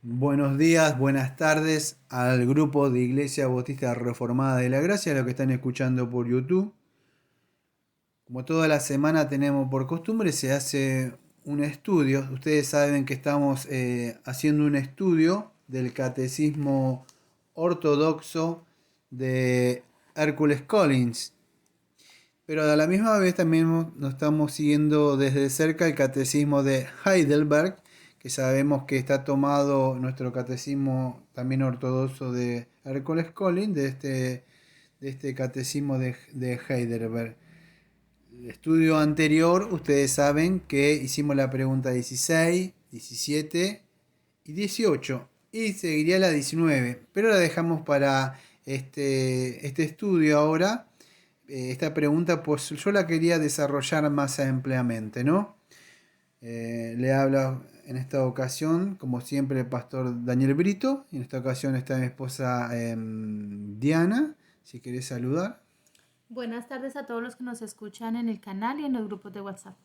Buenos días, buenas tardes al grupo de Iglesia Bautista Reformada de la Gracia, a los que están escuchando por YouTube. Como toda la semana tenemos por costumbre, se hace un estudio. Ustedes saben que estamos haciendo un estudio del Catecismo Ortodoxo de Hércules Collins. Pero a la misma vez también nos estamos siguiendo desde cerca el Catecismo de Heidelberg, que sabemos que está tomado nuestro catecismo también ortodoxo de Hércules Collins, de este catecismo de Heidelberg. El estudio anterior, ustedes saben que hicimos la pregunta 16, 17 y 18, y seguiría la 19, pero la dejamos para este estudio ahora. Esta pregunta, pues yo la quería desarrollar más ampliamente, ¿no? Le habla en esta ocasión, como siempre, el pastor Daniel Brito, y en esta ocasión está mi esposa Diana, si querés saludar. Buenas tardes a todos los que nos escuchan en el canal y en los grupos de WhatsApp.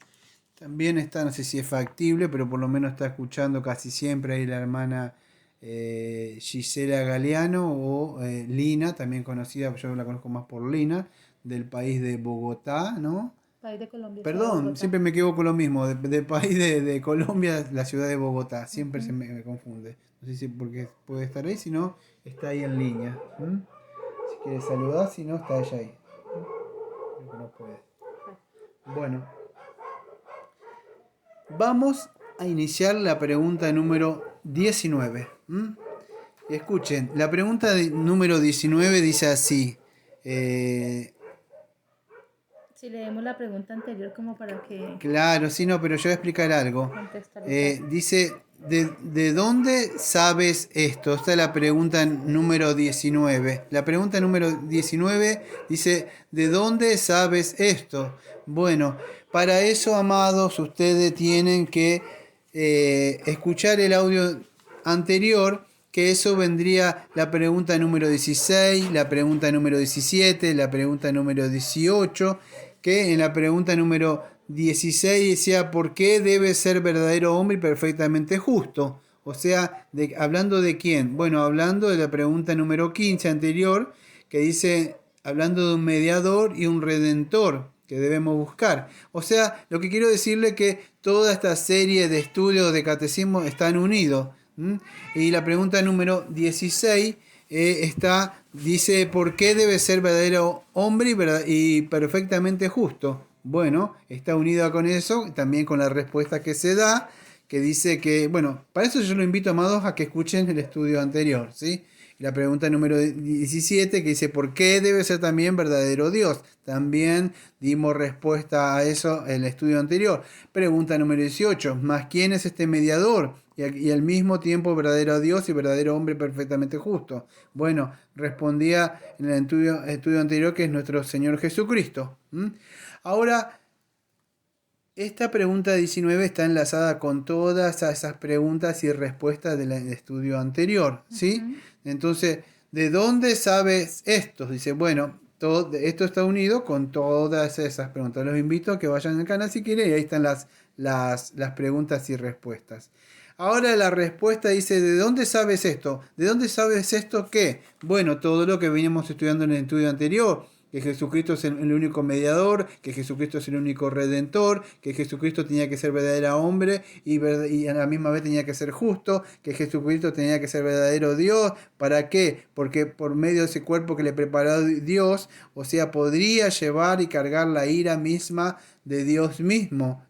También está, no sé si es factible, pero por lo menos está escuchando casi siempre ahí la hermana Gisela Galeano o Lina, también conocida, yo la conozco más por Lina, del país de Bogotá, ¿no? País de Colombia, ciudad de Perdón, Bogotá. siempre me equivoco lo mismo, del país de Colombia, la ciudad de Bogotá, siempre Ujú. me confunde. No sé si porque puede estar ahí, si no, está ahí en línea. Si quiere saludar, si no, está ella ahí. Creo que no puede. Bueno, vamos a iniciar la pregunta número 19. Escuchen, la pregunta número 19 dice así. eh, Si leemos la pregunta anterior como para que Claro, sí, no, pero yo voy a explicar algo. contextualizar. Dice, ¿de dónde sabes esto? Esta es la pregunta número 19. La pregunta número 19 dice, ¿de dónde sabes esto? Bueno, para eso, amados, ustedes tienen que escuchar el audio anterior, que eso vendría la pregunta número 16, la pregunta número 17, la pregunta número 18, que en la pregunta número 16 decía, ¿por qué debe ser verdadero hombre y perfectamente justo? O sea, ¿hablando de quién? Bueno, hablando de la pregunta número 15 anterior, que dice, hablando de un mediador y un redentor que debemos buscar. O sea, lo que quiero decirle es que toda esta serie de estudios de catecismo están unidos. Y la pregunta número 16 dice, ¿por qué debe ser verdadero hombre y perfectamente justo? Bueno, está unida con eso, también con la respuesta que se da, que dice que, bueno, para eso yo lo invito, amados, a que escuchen el estudio anterior, ¿sí? La pregunta número 17 que dice, ¿por qué debe ser también verdadero Dios? También dimos respuesta a eso en el estudio anterior. Pregunta número 18, ¿más quién es este mediador? Y al mismo tiempo verdadero Dios y verdadero hombre perfectamente justo. Bueno, respondía en el estudio anterior que es nuestro Señor Jesucristo. Ahora, esta pregunta 19 está enlazada con todas esas preguntas y respuestas del estudio anterior, ¿sí? Ujú. Entonces, ¿de dónde sabes esto? Dice, bueno, todo esto está unido con todas esas preguntas. Los invito a que vayan al canal si quieren y ahí están las preguntas y respuestas. Ahora la respuesta dice, ¿de dónde sabes esto? ¿De dónde sabes esto qué? Bueno, todo lo que veníamos estudiando en el estudio anterior, que Jesucristo es el único mediador, que Jesucristo es el único redentor, que Jesucristo tenía que ser verdadero hombre y a la misma vez tenía que ser justo, que Jesucristo tenía que ser verdadero Dios. ¿Para qué? Porque por medio de ese cuerpo que le preparó Dios, o sea, podría llevar y cargar la ira misma de Dios mismo,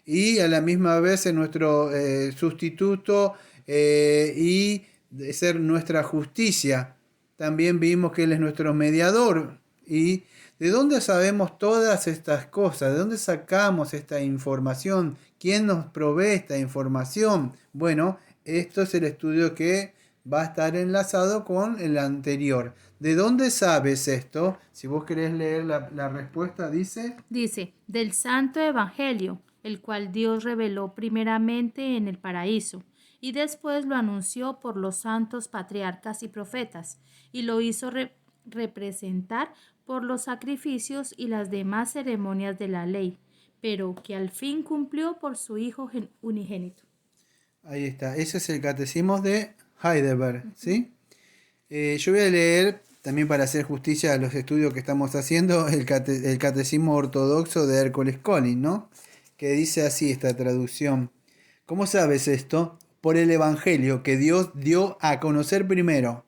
y a la misma vez es nuestro sustituto y de ser nuestra justicia. También vimos que Él es nuestro mediador. ¿Y de dónde sabemos todas estas cosas? ¿De dónde sacamos esta información? ¿Quién nos provee esta información? Bueno, esto es el estudio que va a estar enlazado con el anterior. ¿De dónde sabes esto? Si vos querés leer la respuesta, dice... Dice, del Santo Evangelio, el cual Dios reveló primeramente en el paraíso, y después lo anunció por los santos patriarcas y profetas, y lo hizo representar por los sacrificios y las demás ceremonias de la ley, pero que al fin cumplió por su Hijo unigénito. Ahí está. Ese es el catecismo de Heidelberg, ¿sí? Yo voy a leer, también para hacer justicia a los estudios que estamos haciendo, el catecismo ortodoxo de Hércules Collins, ¿no? Que dice así esta traducción. ¿Cómo sabes esto? Por el Evangelio que Dios dio a conocer primero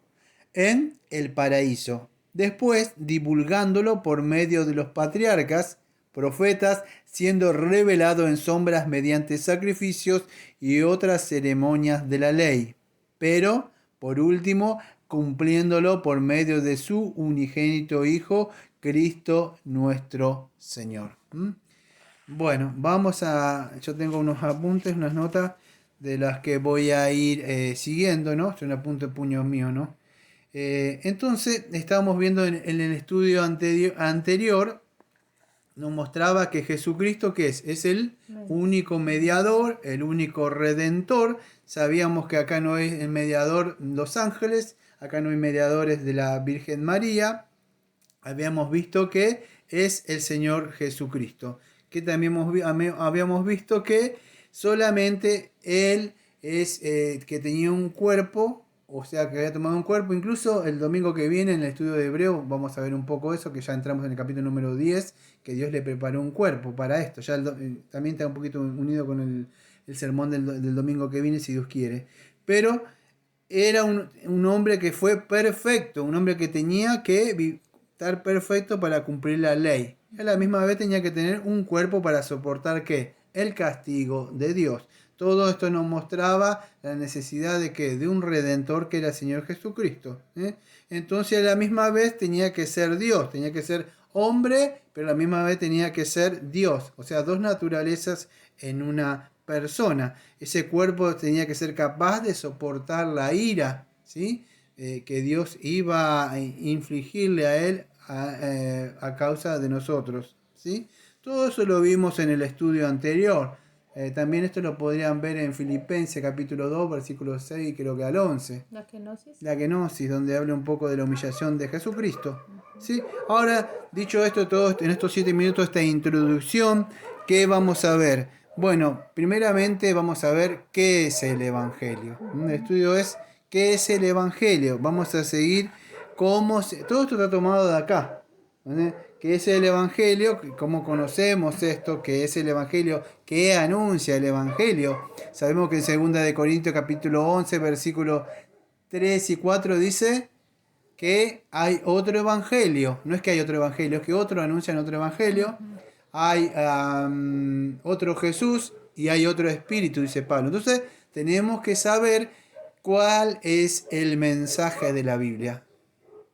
en el paraíso, después divulgándolo por medio de los patriarcas, profetas, siendo revelado en sombras mediante sacrificios y otras ceremonias de la ley, pero, por último, cumpliéndolo por medio de su unigénito Hijo, Cristo nuestro Señor. Bueno, yo tengo unos apuntes, unas notas de las que voy a ir siguiendo, ¿no? Son apuntes puños míos, ¿no? Entonces, estábamos viendo en el estudio anterior, nos mostraba que Jesucristo, ¿qué es? Es el único mediador, el único redentor. Sabíamos que acá no es el mediador los ángeles, acá no hay mediadores de la Virgen María. Habíamos visto que es el Señor Jesucristo. Que también habíamos visto que solamente Él es que tenía un cuerpo, o sea, que había tomado un cuerpo. Incluso el domingo que viene en el estudio de Hebreo vamos a ver un poco eso, que ya entramos en el capítulo número 10, que Dios le preparó un cuerpo para esto. Ya también está un poquito unido con el sermón del domingo que viene, si Dios quiere. Pero era un hombre que fue perfecto, un hombre que tenía que estar perfecto para cumplir la ley. A la misma vez tenía que tener un cuerpo para soportar ¿qué? El castigo de Dios. Todo esto nos mostraba la necesidad de ¿qué? De un redentor que era el Señor Jesucristo. Entonces a la misma vez tenía que ser Dios, tenía que ser hombre, pero a la misma vez tenía que ser Dios. O sea, dos naturalezas en una persona. Ese cuerpo tenía que ser capaz de soportar la ira, ¿sí? Que Dios iba a infligirle a él a causa de nosotros, ¿sí? Todo eso lo vimos en el estudio anterior. También esto lo podrían ver en Filipenses capítulo 2, versículo 6, creo que al 11. La kenosis. La kenosis, donde habla un poco de la humillación de Jesucristo. ¿Sí? Ahora, dicho esto, todo en estos 7 minutos, esta introducción, ¿qué vamos a ver? Bueno, primeramente vamos a ver qué es el Evangelio. El estudio es qué es el Evangelio. Vamos a seguir todo esto está tomado de acá. ¿Vale? ¿Qué es el Evangelio? ¿Cómo conocemos esto? ¿Qué es el Evangelio? ¿Qué anuncia el Evangelio? Sabemos que en 2 de Corintios capítulo 11, versículo 3 y 4 dice que hay otro Evangelio. No es que hay otro Evangelio, es que otro anuncian otro Evangelio. Hay otro Jesús y hay otro Espíritu, dice Pablo. Entonces tenemos que saber cuál es el mensaje de la Biblia.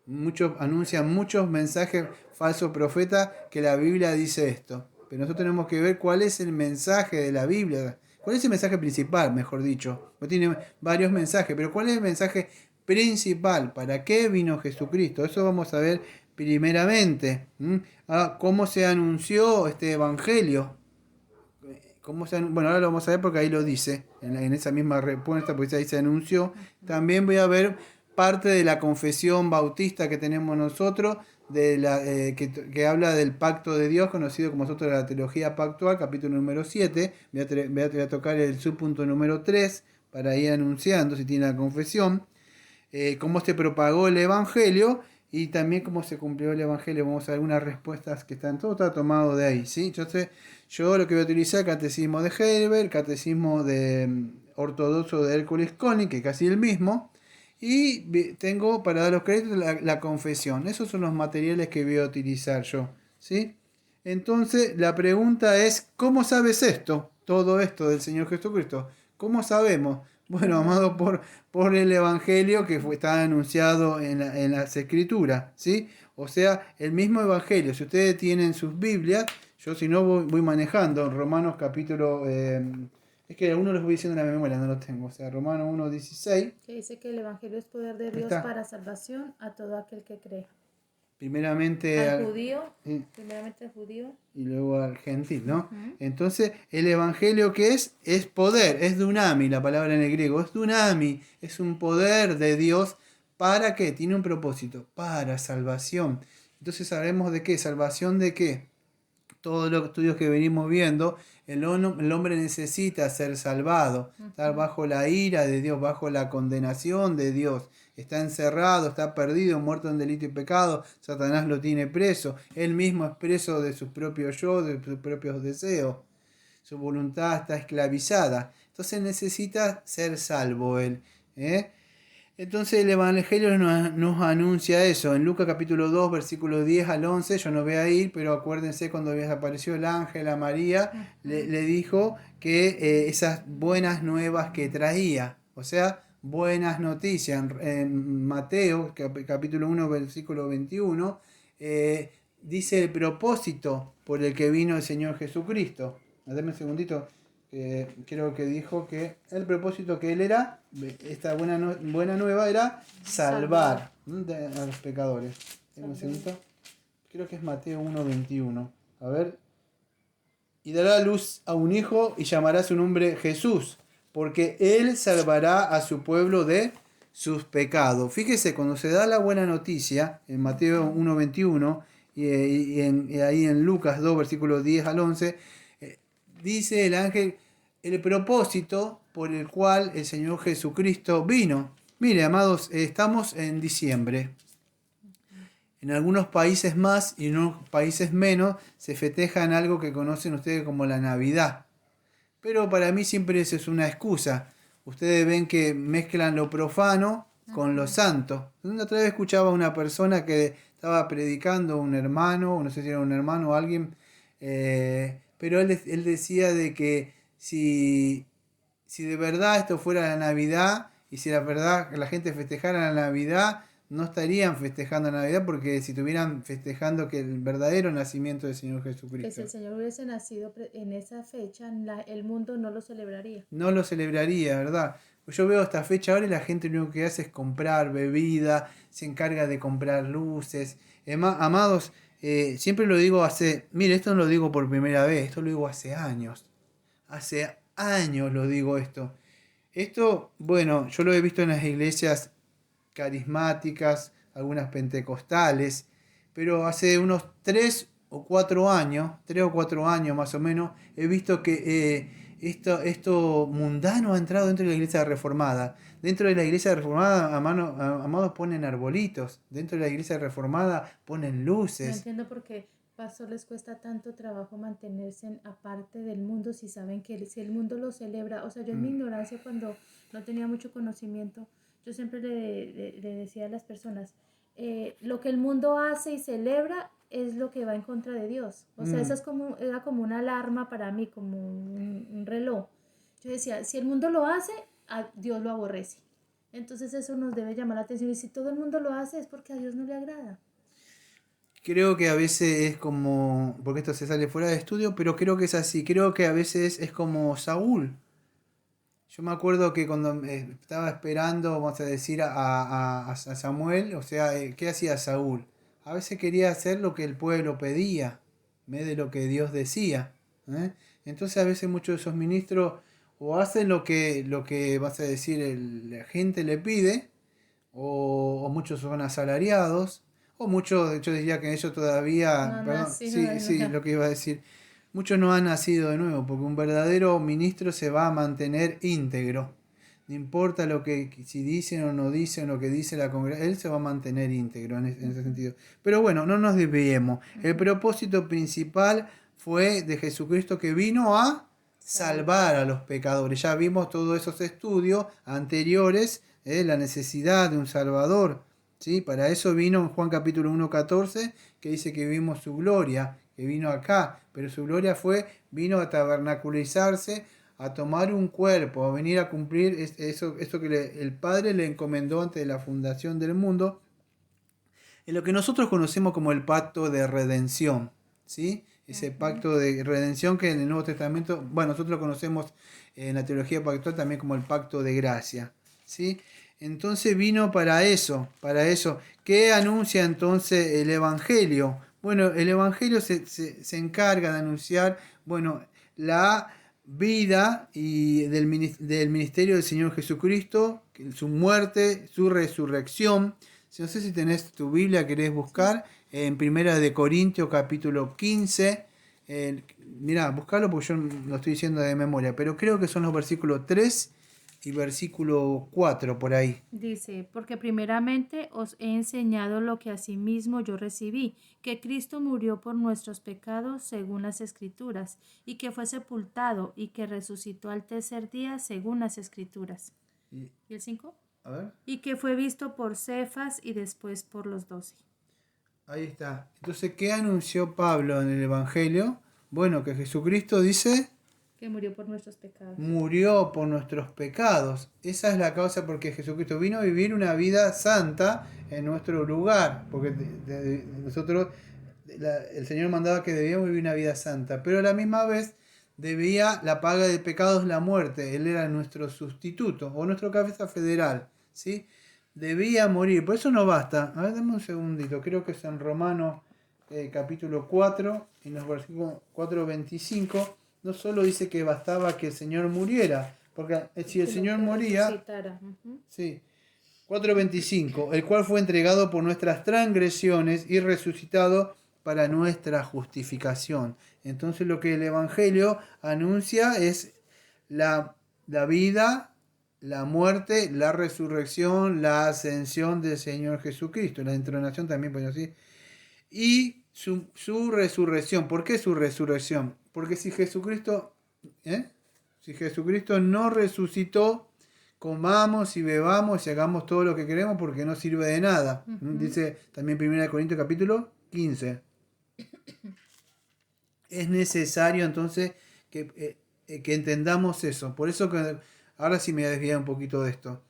Muchos anuncian muchos mensajes falsos profetas que la Biblia dice esto. Pero nosotros tenemos que ver cuál es el mensaje de la Biblia. ¿Cuál es el mensaje principal, mejor dicho? Tiene varios mensajes, pero ¿cuál es el mensaje principal? ¿Para qué vino Jesucristo? Eso vamos a ver primeramente. ¿Cómo se anunció este evangelio? Bueno, ahora lo vamos a ver porque ahí lo dice, en esa misma respuesta, porque ahí se anunció. También voy a ver parte de la confesión bautista que tenemos nosotros, que habla del pacto de Dios, conocido como nosotros la teología pactual, capítulo número 7. Voy a tocar el subpunto número 3 para ir anunciando si tiene la confesión. Cómo se propagó el Evangelio y también cómo se cumplió el Evangelio. Vamos a ver algunas respuestas que todo está tomado de ahí, ¿sí? Yo lo que voy a utilizar es el catecismo de Heidelberg, el catecismo de ortodoxo de Hércules Collins, que es casi el mismo, y tengo para dar los créditos la confesión. Esos son los materiales que voy a utilizar yo, ¿sí? Entonces la pregunta es, ¿cómo sabes esto? Todo esto del Señor Jesucristo. ¿Cómo sabemos? Bueno, amado, por el Evangelio que está anunciado en las Escrituras, ¿sí? O sea, el mismo Evangelio. Si ustedes tienen sus Biblias, yo si no voy manejando Romanos capítulo... es que algunos los voy diciendo en la memoria, no los tengo. O sea, Romanos 1:16. Que dice que el Evangelio es poder de Dios para salvación a todo aquel que cree. Primeramente al judío y luego al gentil, ¿no? Entonces, el Evangelio que es poder, es dunami, la palabra en el griego, es dunami, es un poder de Dios. ¿Para qué? Tiene un propósito, para salvación. Entonces, ¿sabemos de qué? ¿Salvación de qué? todos los estudios que venimos viendo, el hombre necesita ser salvado, estar bajo la ira de Dios, bajo la condenación de Dios. Está encerrado, está perdido, muerto en delito y pecado. Satanás lo tiene preso. Él mismo es preso de sus propios yo, de sus propios deseos. Su voluntad está esclavizada. Entonces necesita ser salvo él. Entonces el Evangelio nos anuncia eso. En Lucas capítulo 2, versículo 10 al 11, yo no voy a ir, pero acuérdense cuando apareció el ángel a María, le dijo que esas buenas nuevas que traía, o sea, buenas noticias. En Mateo capítulo 1, versículo 21, dice el propósito por el que vino el Señor Jesucristo. Dame un segundito. Creo que dijo que el propósito que él era, esta buena nueva era salvar a los pecadores. Un segundito. Creo que es Mateo 1:21. A ver. Y dará a luz a un hijo y llamará su nombre Jesús, porque él salvará a su pueblo de sus pecados. Fíjese, cuando se da la buena noticia, en Mateo 1:21 y ahí en Lucas 2, versículos 10 al 11, dice el ángel el propósito por el cual el Señor Jesucristo vino. Mire, amados, estamos en diciembre. En algunos países más y en unos países menos se festejan algo que conocen ustedes como la Navidad. Pero para mí siempre eso es una excusa. Ustedes ven que mezclan lo profano con lo santo. Otra vez escuchaba a una persona que estaba predicando, un hermano, no sé si era un hermano o alguien, pero él decía de que si de verdad esto fuera la Navidad y si la verdad la gente festejara la Navidad, no estarían festejando la Navidad, porque si estuvieran festejando que el verdadero nacimiento del Señor Jesucristo. Que si el Señor hubiese nacido en esa fecha, el mundo no lo celebraría. No lo celebraría, ¿verdad? Yo veo esta fecha ahora y la gente lo único que hace es comprar bebida, se encarga de comprar luces. Amados, siempre lo digo mire, esto no lo digo por primera vez, esto lo digo hace años. Hace años lo digo esto. Esto, bueno, yo lo he visto en las iglesias carismáticas, algunas pentecostales, pero hace unos 3 o 4 años más o menos, he visto que esto mundano ha entrado dentro de la iglesia reformada. Dentro de la iglesia reformada, amados, ponen arbolitos. Dentro de la iglesia reformada ponen luces. No entiendo por qué, pastor, les cuesta tanto trabajo mantenerse aparte del mundo si saben que si el mundo lo celebra. O sea, yo en mi ignorancia, cuando no tenía mucho conocimiento, yo siempre le decía a las personas, lo que el mundo hace y celebra es lo que va en contra de Dios. O sea, eso era como una alarma para mí, como un reloj. Yo decía, si el mundo lo hace, a Dios lo aborrece. Entonces eso nos debe llamar la atención. Y si todo el mundo lo hace, es porque a Dios no le agrada. Creo que a veces es como, porque esto se sale fuera de estudio, pero creo que es así. Creo que a veces es como Saúl. Yo me acuerdo que cuando estaba esperando, vamos a decir, a Samuel, o sea, ¿qué hacía Saúl? A veces quería hacer lo que el pueblo pedía, en vez de lo que Dios decía. Entonces a veces muchos de esos ministros o hacen lo que vas a decir, la gente le pide, o muchos son asalariados, o muchos, yo diría que ellos todavía, No, perdón, sí, sí, lo que iba a decir, muchos no han nacido de nuevo, porque un verdadero ministro se va a mantener íntegro. No importa si dicen o no dicen lo que dice la congregación, él se va a mantener íntegro en ese sentido. Pero bueno, no nos desviemos. El propósito principal fue de Jesucristo, que vino a salvar a los pecadores. Ya vimos todos esos estudios anteriores, la necesidad de un Salvador. ¿Sí? Para eso vino en Juan capítulo 1:14, que dice que vimos su gloria, que vino acá, pero su gloria vino a tabernaculizarse, a tomar un cuerpo, a venir a cumplir eso que el Padre le encomendó antes de la fundación del mundo, en lo que nosotros conocemos como el pacto de redención, ¿sí? Ese pacto de redención que en el Nuevo Testamento, bueno, nosotros lo conocemos en la teología pactual también como el pacto de gracia, ¿sí? Entonces vino para eso. ¿Qué anuncia entonces el Evangelio? Bueno, el Evangelio se encarga de anunciar, bueno, la vida del ministerio del Señor Jesucristo, su muerte, su resurrección. No sé si tenés tu Biblia, querés buscar, en Primera de Corintios capítulo 15, Mirá, buscalo porque yo lo estoy diciendo de memoria, pero creo que son los versículos 3 y versículo 4 por ahí. Dice, porque primeramente os he enseñado lo que asimismo yo recibí, que Cristo murió por nuestros pecados según las Escrituras, y que fue sepultado y que resucitó al tercer día según las Escrituras. Y- ¿Y el 5? a ver, Y que fue visto por Cefas y después por los 12. ahí está. Entonces, ¿qué anunció Pablo en el Evangelio? Bueno, que Jesucristo dice, Que murió por nuestros pecados. murió por nuestros pecados. Esa es la causa porque Jesucristo vino a vivir una vida santa en nuestro lugar. Porque nosotros, el Señor mandaba que debíamos vivir una vida santa. Pero a la misma vez debía la paga de pecados la muerte. Él era nuestro sustituto o nuestro cabeza federal. ¿Sí? Debía morir. Por eso no basta. A ver, dame un segundito. Creo que es en Romanos capítulo 4, en los versículos 4:25. No solo dice que bastaba que el Señor muriera, porque si el Señor moría, sí, 4:25, el cual fue entregado por nuestras transgresiones y resucitado para nuestra justificación. Entonces lo que el Evangelio anuncia es la vida, la muerte, la resurrección, la ascensión del Señor Jesucristo, la entronación también, pues así, y su resurrección. ¿Por qué su resurrección? Porque si Jesucristo no resucitó, comamos y bebamos y hagamos todo lo que queremos porque no sirve de nada. Dice también 1 Corintios capítulo 15. Es necesario entonces que entendamos eso. Por eso que ahora sí me voy a desviar un poquito de esto.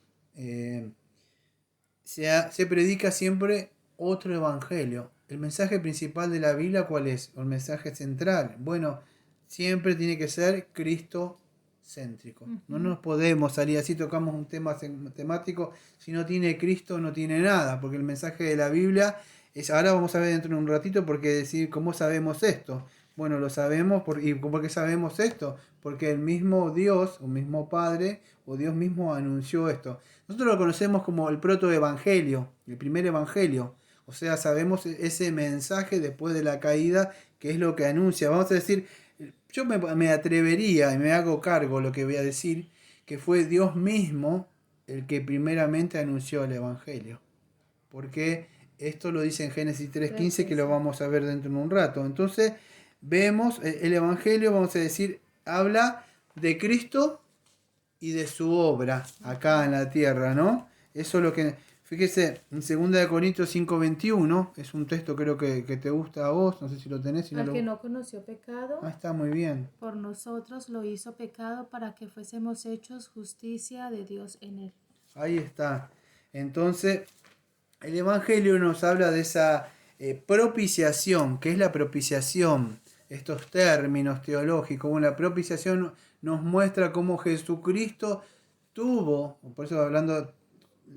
Se predica siempre otro evangelio. El mensaje principal de la Biblia, ¿cuál es? O el mensaje central. Bueno, siempre tiene que ser Cristo céntrico. No nos podemos salir así, tocamos un tema temático, si no tiene Cristo no tiene nada, porque el mensaje de la Biblia es, ahora vamos a ver dentro de un ratito, porque decir, ¿cómo sabemos esto? Bueno, lo sabemos, ¿y por qué sabemos esto? Porque el mismo Dios, o mismo Padre, o Dios mismo anunció esto. Nosotros lo conocemos como el protoevangelio, el primer evangelio. O sea, sabemos ese mensaje después de la caída, que es lo que anuncia. Vamos a decir, yo me atrevería y me hago cargo lo que voy a decir, que fue Dios mismo el que primeramente anunció el evangelio. Porque esto lo dice en Génesis 3:15, que lo vamos a ver dentro de un rato. Entonces, vemos el evangelio, vamos a decir, habla de Cristo y de su obra acá en la tierra, ¿no? Eso es lo que, fíjese, en 2 Corintios 5:21, es un texto creo que te gusta a vos, no sé si lo tenés. Si no Al lo... que no conoció pecado, está muy bien. por nosotros lo hizo pecado para que fuésemos hechos justicia de Dios en él. Ahí está. Entonces, el Evangelio nos habla de esa propiciación. ¿Qué es la propiciación? Estos términos teológicos. Bueno, la propiciación nos muestra cómo Jesucristo tuvo, por eso hablando,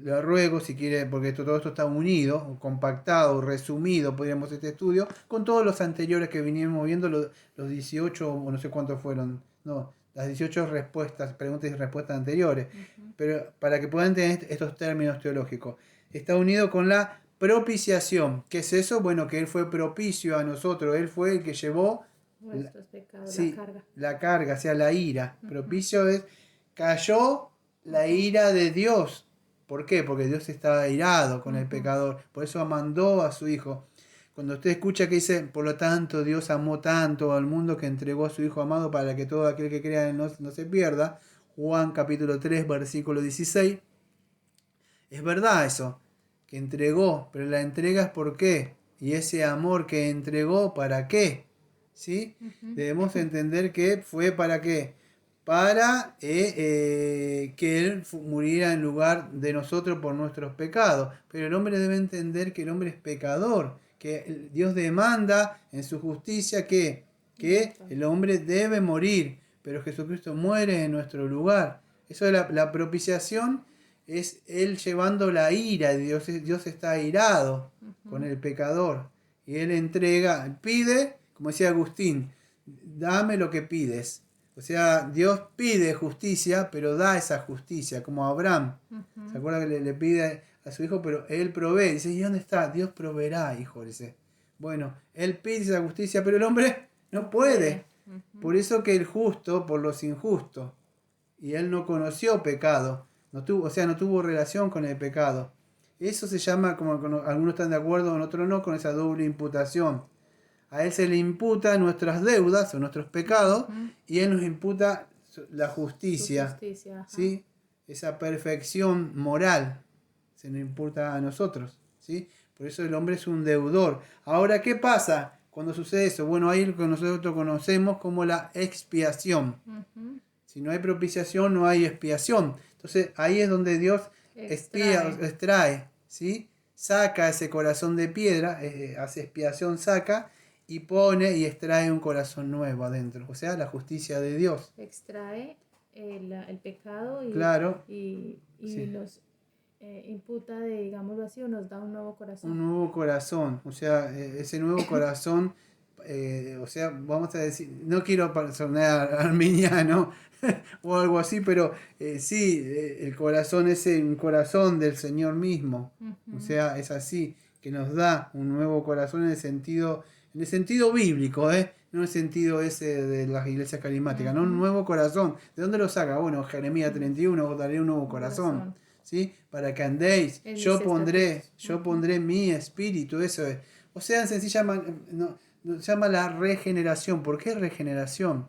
le ruego si quiere, porque todo esto está unido, compactado, resumido, podríamos este estudio, con todos los anteriores que vinimos viendo, los 18, o no sé cuántos fueron, no, las 18 respuestas, preguntas y respuestas anteriores, pero para que puedan entender estos términos teológicos. Está unido con la propiciación. ¿Qué es eso? Bueno, que Él fue propicio a nosotros, Él fue el que llevó Nuestros pecados, sí, la carga. la carga, o sea, la ira. Propicio es, cayó la ira de Dios. ¿Por qué? Porque Dios estaba airado con el pecador. Por eso mandó a su Hijo. Cuando usted escucha que dice, por lo tanto, Dios amó tanto al mundo que entregó a su Hijo amado para que todo aquel que crea en él no se pierda. Juan capítulo 3, versículo 16. Es verdad eso, que entregó, pero la entrega es por qué. Y ese amor que entregó, ¿para qué? ¿Sí? Debemos entender que fue para qué. Para que Él muriera en lugar de nosotros por nuestros pecados. Pero el hombre debe entender que el hombre es pecador, que Dios demanda en su justicia que el hombre debe morir, pero Jesucristo muere en nuestro lugar. Eso es la propiciación, es Él llevando la ira de Dios. Dios está airado con el pecador. Y Él entrega, pide, como decía Agustín, dame lo que pides. O sea, Dios pide justicia, pero da esa justicia, como Abraham. ¿Se acuerda que le pide a su hijo, pero Él provee? Dice, ¿y dónde está? Dios proveerá, hijo, dice. Bueno, Él pide esa justicia, pero el hombre No puede. Por eso que el justo por los injustos. Y él no conoció pecado. No tuvo, o sea, no tuvo relación con el pecado. Eso se llama, como algunos están de acuerdo, otros no, con esa doble imputación. A él se le imputa nuestras deudas o nuestros pecados y él nos imputa la justicia. Su justicia, ajá. ¿Sí? Esa perfección moral se nos imputa a nosotros. ¿Sí? Por eso el hombre es un deudor. Ahora, ¿qué pasa cuando sucede eso? Bueno, ahí lo que nosotros conocemos como la expiación. Ujú. Si no hay propiciación, no hay expiación. Entonces ahí es donde Dios extrae, ¿sí? Saca ese corazón de piedra, hace expiación, saca y pone y extrae un corazón nuevo adentro. O sea, la justicia de Dios. Extrae el pecado Claro, y sí. nos imputa, digámoslo así, o nos da un nuevo corazón. Un nuevo corazón. O sea, ese nuevo corazón, o sea, vamos a decir, no quiero sonar arminiano o algo así, pero sí, el corazón es un corazón del Señor mismo. O sea, es así, que nos da un nuevo corazón en el sentido bíblico, no en el sentido ese de las iglesias carismáticas, no un nuevo corazón. ¿De dónde lo saca? Bueno, Jeremías 31, os daré un nuevo corazón. ¿Sí? Para que andéis, yo pondré mi espíritu, eso es. O sea, en sencilla se llama la regeneración. ¿Por qué regeneración?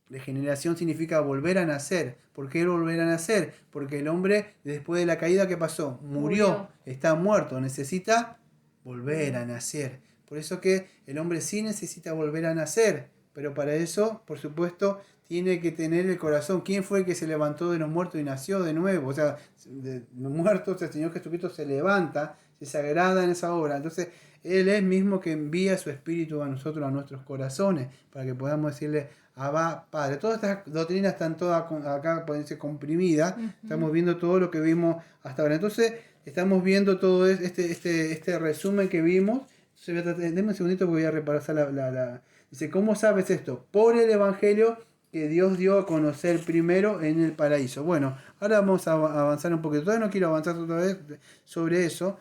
Regeneración significa volver a nacer. ¿Por qué volver a nacer? Porque el hombre, después de la caída, ¿qué pasó? Murió, está muerto, necesita volver a nacer. Por eso que el hombre sí necesita volver a nacer, pero para eso, por supuesto, tiene que tener el corazón. ¿Quién fue el que se levantó de los muertos y nació de nuevo? O sea, de los muertos, el Señor Jesucristo se levanta, se agrada en esa obra. Entonces, Él es mismo que envía su espíritu a nosotros, a nuestros corazones, para que podamos decirle, Abba, Padre. Todas estas doctrinas están todas acá, pueden ser comprimidas. Estamos viendo todo lo que vimos hasta ahora. Entonces, estamos viendo todo este resumen que vimos. Denme un segundito porque voy a repasar Dice, ¿cómo sabes esto? Por el Evangelio que Dios dio a conocer primero en el paraíso. Bueno, ahora vamos a avanzar un poquito. Todavía no quiero avanzar otra vez sobre eso,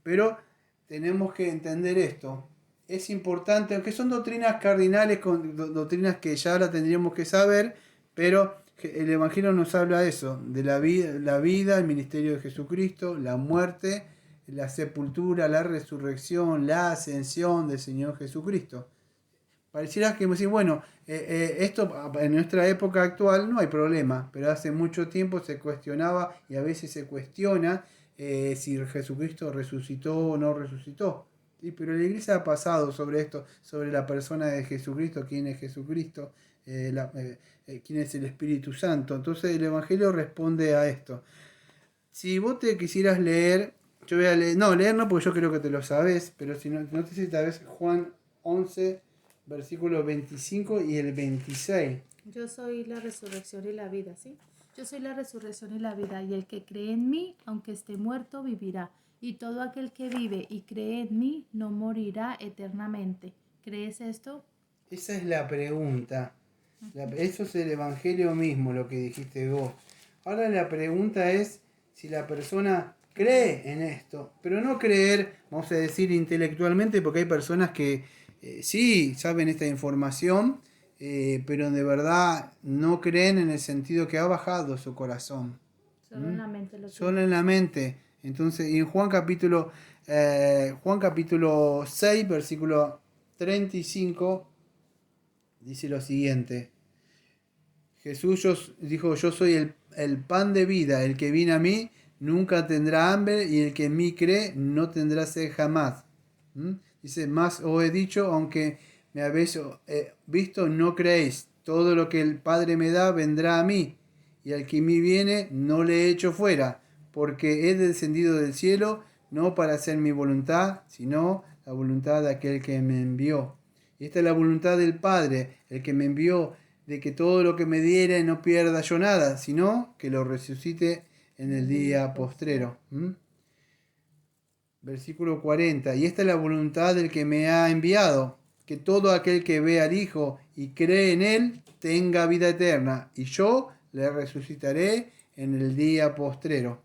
pero tenemos que entender esto. Es importante, aunque son doctrinas cardinales, doctrinas que ya la tendríamos que saber, pero el Evangelio nos habla de eso, de la vida, el ministerio de Jesucristo, la muerte, la sepultura, la resurrección, la ascensión del Señor Jesucristo. Pareciera que decir, bueno, esto en nuestra época actual no hay problema, pero hace mucho tiempo se cuestionaba y a veces se cuestiona si Jesucristo resucitó o no resucitó. ¿Sí? Pero la iglesia ha pasado sobre esto, sobre la persona de Jesucristo, quién es Jesucristo, quién es el Espíritu Santo. Entonces el Evangelio responde a esto. Si vos te quisieras leer, yo voy a leer, no, leer no porque yo creo que te lo sabes, pero si no te sé si sabes Juan 11, versículos 25 y el 26. Yo soy la resurrección y la vida, ¿sí? Yo soy la resurrección y la vida, y el que cree en mí, aunque esté muerto, vivirá. Y todo aquel que vive y cree en mí, no morirá eternamente. ¿Crees esto? Esa es la pregunta. Eso es el Evangelio mismo, lo que dijiste vos. Ahora la pregunta es si la persona cree en esto, pero no creer, vamos a decir, intelectualmente, porque hay personas que sí saben esta información, pero de verdad no creen en el sentido que ha bajado su corazón. Solo en la mente lo Solo en la mente. Entonces, y en Juan capítulo 6, versículo 35, dice lo siguiente. Jesús dijo, yo soy el pan de vida, el que viene a mí nunca tendrá hambre y el que en mí cree no tendrá sed jamás. Dice, más os he dicho, aunque me habéis visto, no creéis. Todo lo que el Padre me da vendrá a mí, y al que en mí viene no le echo fuera, porque he descendido del cielo no para hacer mi voluntad, sino la voluntad de aquel que me envió. Y esta es la voluntad del Padre, el que me envió, de que todo lo que me diere no pierda yo nada, sino que lo resucite en el día postrero. Versículo 40. Y esta es la voluntad del que me ha enviado, que todo aquel que ve al Hijo y cree en Él tenga vida eterna, y yo le resucitaré en el día postrero.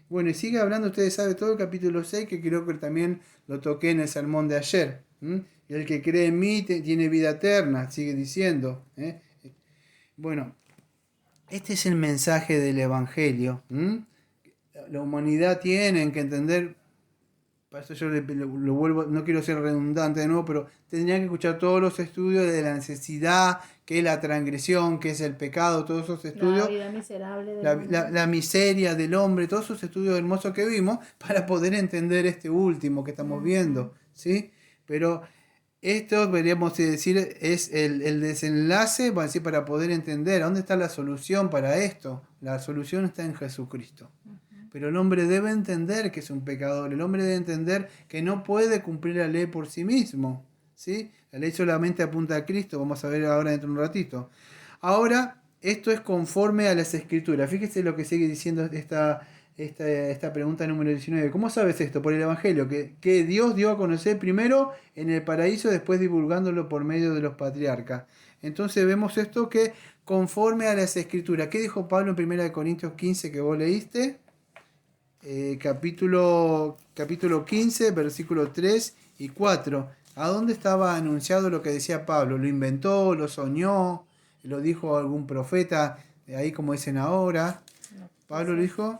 Bueno, y sigue hablando, ustedes saben, todo el capítulo 6, que creo que también lo toqué en el sermón de ayer. El que cree en mí tiene vida eterna, sigue diciendo. Bueno, este es el mensaje del Evangelio. La humanidad tiene que entender, para eso yo lo vuelvo, no quiero ser redundante de nuevo, pero tendría que escuchar todos los estudios de la necesidad, que es la transgresión, que es el pecado, todos esos La estudios, vida miserable del hombre. la miseria del hombre, todos esos estudios hermosos que vimos, para poder entender este último que estamos viendo, ¿sí? Pero esto, podríamos decir, es el desenlace, para poder entender dónde está la solución para esto. La solución está en Jesucristo. Pero el hombre debe entender que es un pecador, el hombre debe entender que no puede cumplir la ley por sí mismo, ¿sí? La ley solamente apunta a Cristo, vamos a ver ahora dentro de un ratito. Ahora, esto es conforme a las Escrituras. Fíjese lo que sigue diciendo esta pregunta número 19. ¿Cómo sabes esto? Por el Evangelio, que Dios dio a conocer primero en el paraíso, después divulgándolo por medio de los patriarcas. Entonces vemos esto que conforme a las Escrituras. ¿Qué dijo Pablo en 1 Corintios 15 que vos leíste? Capítulo 15, versículos 3 y 4. ¿A dónde estaba anunciado lo que decía Pablo? ¿Lo inventó? ¿Lo soñó? ¿Lo dijo algún profeta? Ahí como dicen ahora. Pablo lo dijo.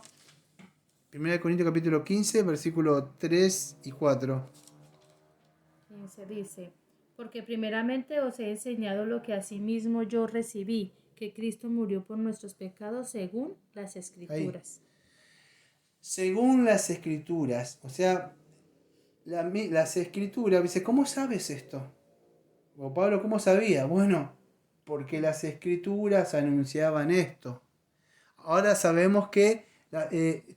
1 Corintios capítulo 15, versículos 3 y 4. 15 dice, porque primeramente os he enseñado lo que asimismo yo recibí, que Cristo murió por nuestros pecados según las Escrituras. Ahí. Según las Escrituras, o sea, las Escrituras, dice, ¿cómo sabes esto? O Pablo, ¿cómo sabía? Bueno, porque las Escrituras anunciaban esto. Ahora sabemos que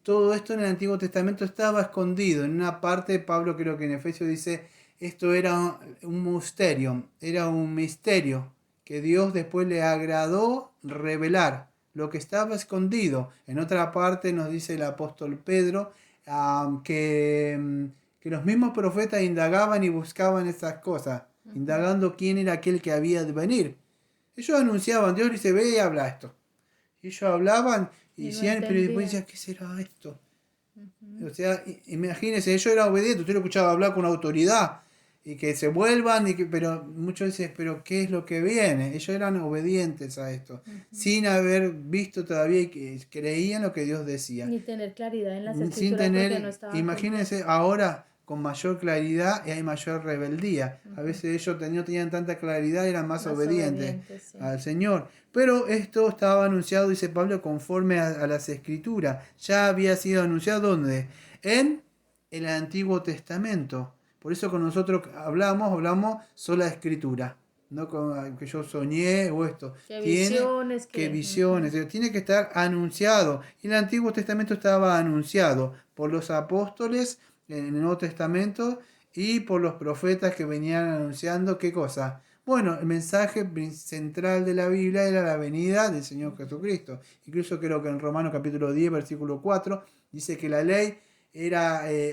todo esto en el Antiguo Testamento estaba escondido. En una parte, Pablo creo que en Efesios dice, esto era un misterio que Dios después le agradó revelar lo que estaba escondido. En otra parte nos dice el apóstol Pedro que los mismos profetas indagaban y buscaban estas cosas, indagando quién era aquel que había de venir. Ellos anunciaban, Dios dice, ve y habla esto. Y ellos hablaban y decían, pero después decían, ¿qué será esto? O sea, imagínense, ellos eran obedientes, usted lo escuchaba hablar con autoridad y que se vuelvan, pero muchos dicen, pero ¿qué es lo que viene? Ellos eran obedientes a esto, sin haber visto todavía y que creían lo que Dios decía. Ni tener claridad en las Sin Escrituras porque no tener, estaban imagínense ahora con mayor claridad y hay mayor rebeldía. A veces ellos no tenían tanta claridad, eran más obedientes sí. al Señor. Pero esto estaba anunciado, dice Pablo, conforme a las Escrituras. Ya había sido anunciado, ¿dónde? En el Antiguo Testamento. Por eso con nosotros hablamos sola Escritura. No con que yo soñé o esto. ¿Qué visiones? ¿Qué visiones? Tiene que estar anunciado. Y el Antiguo Testamento estaba anunciado por los apóstoles en el Nuevo Testamento y por los profetas que venían anunciando qué cosa. Bueno, el mensaje central de la Biblia era la venida del Señor Jesucristo. Incluso creo que en Romanos capítulo 10, versículo 4, dice que la ley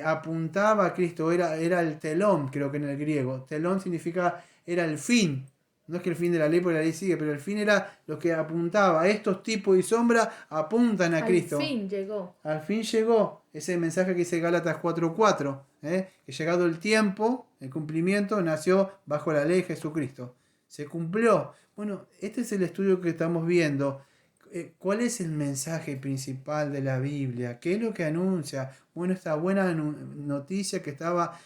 apuntaba a Cristo, era el telón, creo que en el griego. Telón significa, era el fin. No es que el fin de la ley, porque la ley sigue, pero el fin era lo que apuntaba. Estos tipos y sombras apuntan a Cristo. Al fin llegó. Al fin llegó. Ese mensaje que dice Gálatas 4:4. Que llegado el tiempo, el cumplimiento, nació bajo la ley Jesucristo. Se cumplió. Bueno, este es el estudio que estamos viendo. ¿Cuál es el mensaje principal de la Biblia? ¿Qué es lo que anuncia? Bueno, esta buena noticia que estaba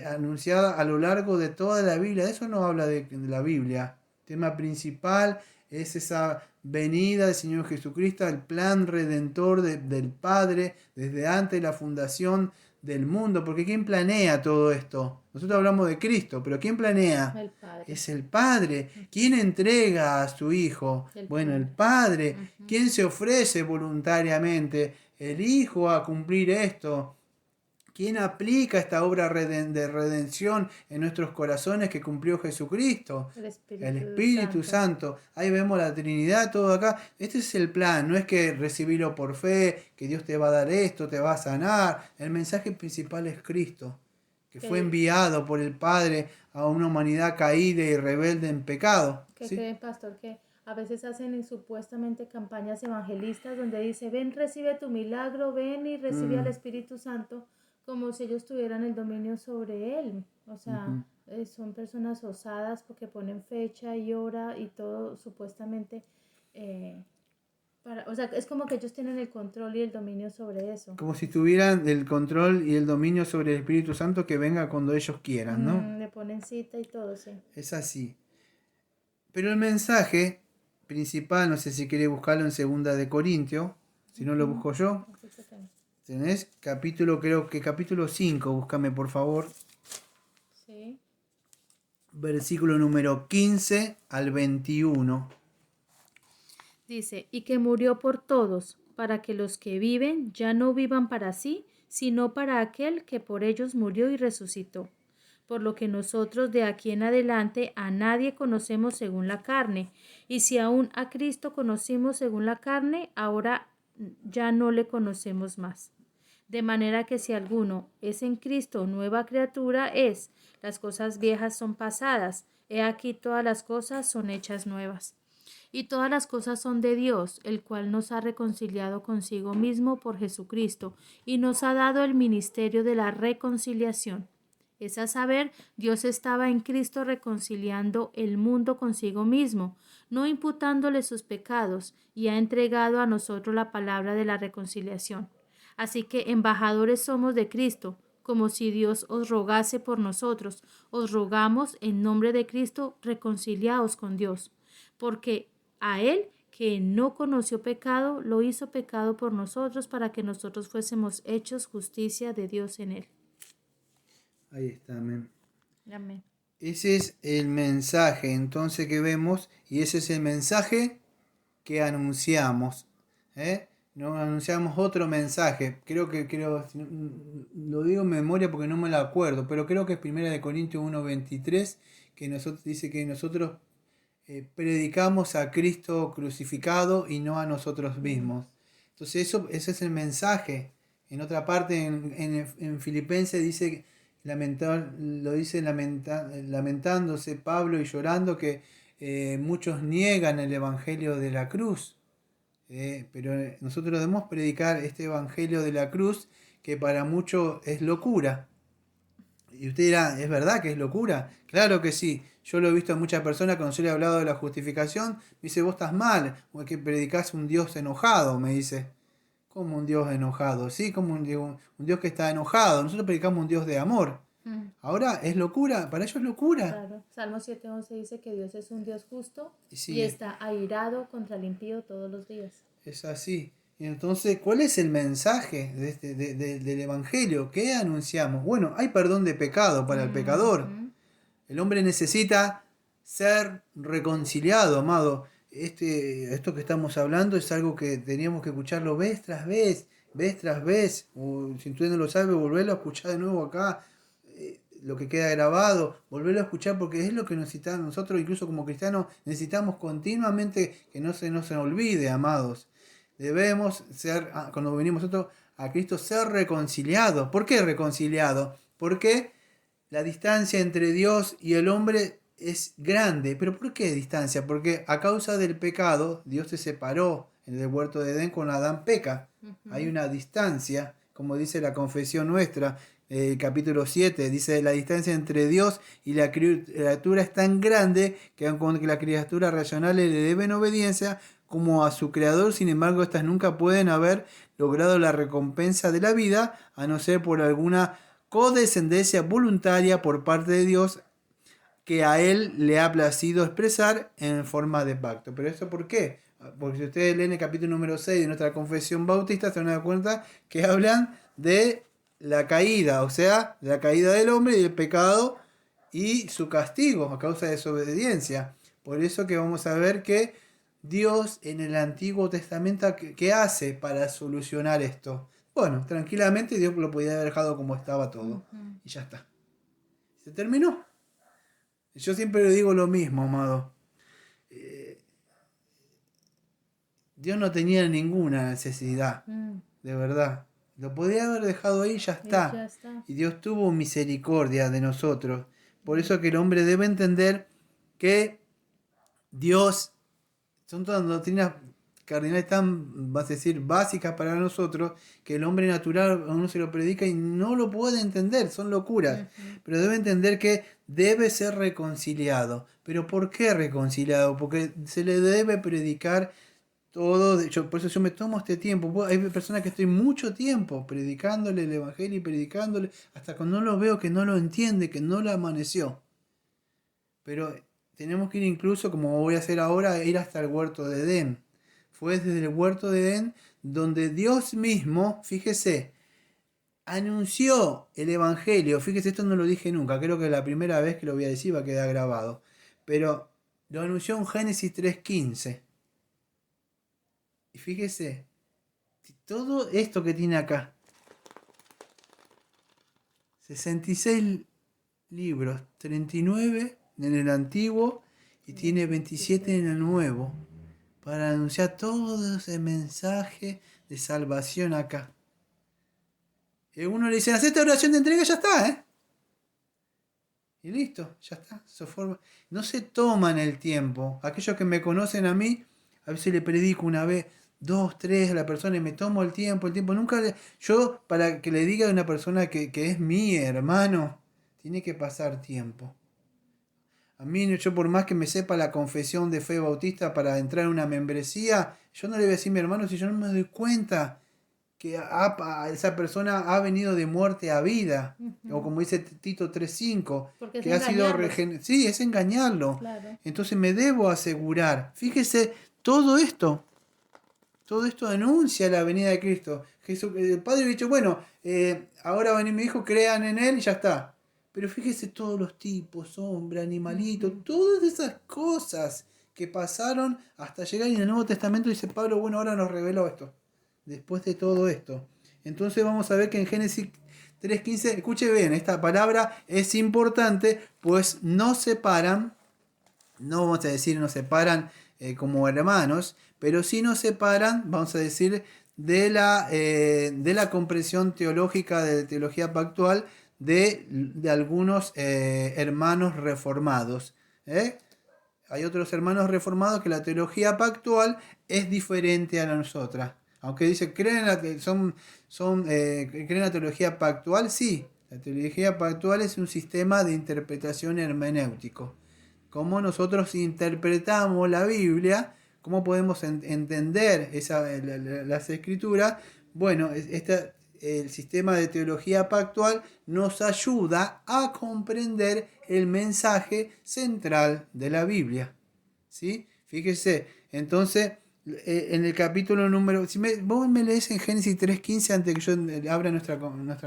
anunciada a lo largo de toda la Biblia. De eso no habla de la Biblia. El tema principal es esa venida del Señor Jesucristo, el plan redentor del Padre desde antes de la fundación del mundo. Porque ¿quién planea todo esto? Nosotros hablamos de Cristo, pero ¿quién planea? El Padre. Es el Padre. ¿Quién entrega a su Hijo? El Padre. ¿Quién se ofrece voluntariamente? El Hijo a cumplir esto. ¿Quién aplica esta obra de redención en nuestros corazones que cumplió Jesucristo? El Espíritu Santo. Ahí vemos la Trinidad, todo acá. Este es el plan, no es que recibirlo por fe, que Dios te va a dar esto, te va a sanar. El mensaje principal es Cristo, que fue enviado por el Padre a una humanidad caída y rebelde en pecado. ¿Qué creen, pastor? Que a veces hacen supuestamente campañas evangelistas donde dice, ven, recibe tu milagro, ven y recibe al Espíritu Santo, como si ellos tuvieran el dominio sobre él. O sea, son personas osadas porque ponen fecha y hora y todo supuestamente o sea, es como que ellos tienen el control y el dominio sobre eso. Como si tuvieran el control y el dominio sobre el Espíritu Santo que venga cuando ellos quieran, ¿no? Le ponen cita y todo, sí. Es así. Pero el mensaje principal, no sé si quiere buscarlo en Segunda de Corintios, si no lo busco yo. Aquí está también. ¿Tenés? Capítulo, creo que capítulo 5, búscame por favor. Sí. Versículo número 15 al 21. Dice, y que murió por todos, para que los que viven ya no vivan para sí, sino para aquel que por ellos murió y resucitó. Por lo que nosotros de aquí en adelante a nadie conocemos según la carne, y si aún a Cristo conocimos según la carne, ahora ya no le conocemos más. De manera que si alguno es en Cristo nueva criatura es, las cosas viejas son pasadas, he aquí todas las cosas son hechas nuevas. Y todas las cosas son de Dios, el cual nos ha reconciliado consigo mismo por Jesucristo, y nos ha dado el ministerio de la reconciliación. Es a saber, Dios estaba en Cristo reconciliando el mundo consigo mismo, no imputándole sus pecados, y ha entregado a nosotros la palabra de la reconciliación. Así que embajadores somos de Cristo, como si Dios os rogase por nosotros. Os rogamos en nombre de Cristo, reconciliaos con Dios, porque a Él, que no conoció pecado, lo hizo pecado por nosotros para que nosotros fuésemos hechos justicia de Dios en Él. Ahí está, amén. Amén. Ese es el mensaje entonces que vemos y ese es el mensaje que anunciamos. No anunciamos otro mensaje. Creo, lo digo en memoria porque no me lo acuerdo, pero creo que es 1 Corintios 1:23 que dice que nosotros predicamos a Cristo crucificado y no a nosotros mismos. Entonces ese es el mensaje. En otra parte, en Filipenses dice, lamentándose Pablo y llorando que muchos niegan el evangelio de la cruz. Pero nosotros debemos predicar este evangelio de la cruz que para muchos es locura. Y usted dirá, ¿es verdad que es locura? Claro que sí. Yo lo he visto en muchas personas cuando yo le he hablado de la justificación. Me dice, vos estás mal, o es que predicás un Dios enojado, me dice. ¿Cómo un Dios enojado? Sí, como un Dios que está enojado. Nosotros predicamos un Dios de amor. Ahora, ¿es locura? Para ellos es locura. Claro. Salmo 7:11 dice que Dios es un Dios justo Sí, y está airado contra el impío todos los días. es así. Entonces, ¿cuál es el mensaje del Evangelio? ¿Qué anunciamos? Bueno, hay perdón de pecado para el pecador. El hombre necesita ser reconciliado, amado. Esto que estamos hablando es algo que teníamos que escucharlo vez tras vez, vez tras vez. O, si usted no lo sabe, volverlo a escuchar de nuevo acá. Lo que queda grabado, volverlo a escuchar porque es lo que necesitamos nosotros, incluso como cristianos, necesitamos continuamente que no se nos olvide, amados. Debemos ser, cuando venimos nosotros a Cristo, ser reconciliados. ¿Por qué reconciliados? Porque la distancia entre Dios y el hombre es grande. ¿Pero por qué distancia? Porque a causa del pecado, Dios se separó en el huerto de Edén cuando Adán peca. Hay una distancia, como dice la confesión nuestra, capítulo 7, dice, la distancia entre Dios y la criatura es tan grande que aunque la criatura racional le deben obediencia como a su creador, sin embargo, estas nunca pueden haber logrado la recompensa de la vida, a no ser por alguna codescendencia voluntaria por parte de Dios que a él le ha placido expresar en forma de pacto. ¿Pero eso por qué? Porque si ustedes leen el capítulo número 6 de nuestra confesión bautista, se van a dar cuenta que hablan de la caída, o sea, de la caída del hombre y del pecado y su castigo a causa de desobediencia. Por eso que vamos a ver que Dios en el Antiguo Testamento, ¿qué hace para solucionar esto? Bueno, tranquilamente Dios lo podía haber dejado como estaba todo. Y ya está. Se terminó. Yo siempre le digo lo mismo, amado. Dios no tenía ninguna necesidad, de verdad. Lo podía haber dejado ahí y ya está. Y Dios tuvo misericordia de nosotros. Por eso que el hombre debe entender que Dios, son todas doctrinas cardinales tan, vas a decir, básicas para nosotros, que el hombre natural a uno se lo predica y no lo puede entender, son locuras. Pero debe entender que debe ser reconciliado. ¿Pero por qué reconciliado? Porque se le debe predicar todo. Por eso yo me tomo este tiempo. Hay personas que estoy mucho tiempo predicándole el evangelio y predicándole, hasta cuando no lo veo que no lo entiende, que no lo amaneció. Pero tenemos que ir incluso, como voy a hacer ahora, ir hasta el huerto de Edén. Fue desde el huerto de Edén donde Dios mismo, fíjese, anunció el evangelio. Fíjese, esto no lo dije nunca, creo que la primera vez que lo voy a decir va a quedar grabado. Pero lo anunció en Génesis 3:15. Y fíjese, todo esto que tiene acá, 66 libros, 39 en el antiguo y tiene 27 en el nuevo, para anunciar todo ese mensaje de salvación acá. Y uno le dice, haz esta oración de entrega y ya está, ¿eh? Y listo, ya está. No se toman el tiempo. Aquellos que me conocen a mí, a veces le predico una vez, 2, 3 a la persona y me tomo el tiempo. Nunca yo, para que le diga a una persona que es mi hermano, tiene que pasar tiempo. A mí, yo por más que me sepa la confesión de fe bautista para entrar en una membresía, yo no le voy a decir a mi hermano si yo no me doy cuenta que esa persona ha venido de muerte a vida, o como dice Tito 3:5, que ha sido regenerado. Sí, es engañarlo. Claro. Entonces me debo asegurar. Fíjese, todo esto anuncia la venida de Cristo. El Padre ha dicho, bueno, ahora va a venir mi hijo, crean en él y ya está. Pero fíjese todos los tipos, hombre, animalito, todas esas cosas que pasaron hasta llegar, y en el Nuevo Testamento dice Pablo, bueno, ahora nos reveló esto. Después de todo esto. Entonces vamos a ver que en Génesis 3:15, escuche bien, esta palabra es importante, pues no separan, no vamos a decir nos separan como hermanos, pero sí nos separan, vamos a decir, de la comprensión teológica de teología pactual de algunos hermanos reformados. Hay otros hermanos reformados que la teología pactual es diferente a la nosotras. Aunque dice, creen en la teología pactual, sí. La teología pactual es un sistema de interpretación hermenéutico. Cómo nosotros interpretamos la Biblia, cómo podemos entender las escrituras. Bueno, el sistema de teología pactual nos ayuda a comprender el mensaje central de la Biblia. ¿Sí? Fíjese, entonces, en el capítulo número... vos me lees en Génesis 3:15 antes que yo abra nuestra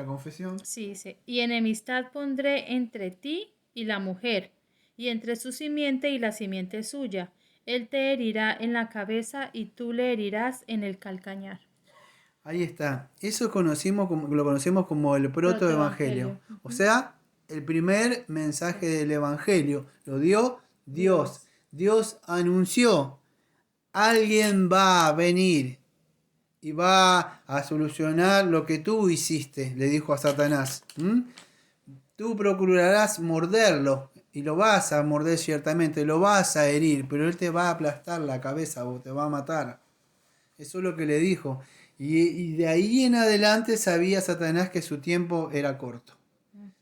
confesión. Sí, dice, y enemistad pondré entre ti y la mujer, y entre su simiente y la simiente suya. Él te herirá en la cabeza y tú le herirás en el calcañar. Ahí está. Eso lo conocemos como el protoevangelio. O sea, el primer mensaje del evangelio. Lo dio Dios. Dios anunció. Alguien va a venir y va a solucionar lo que tú hiciste, le dijo a Satanás. Tú procurarás morderlo y lo vas a morder ciertamente, lo vas a herir, pero él te va a aplastar la cabeza o te va a matar. Eso es lo que le dijo. Y de ahí en adelante sabía Satanás que su tiempo era corto.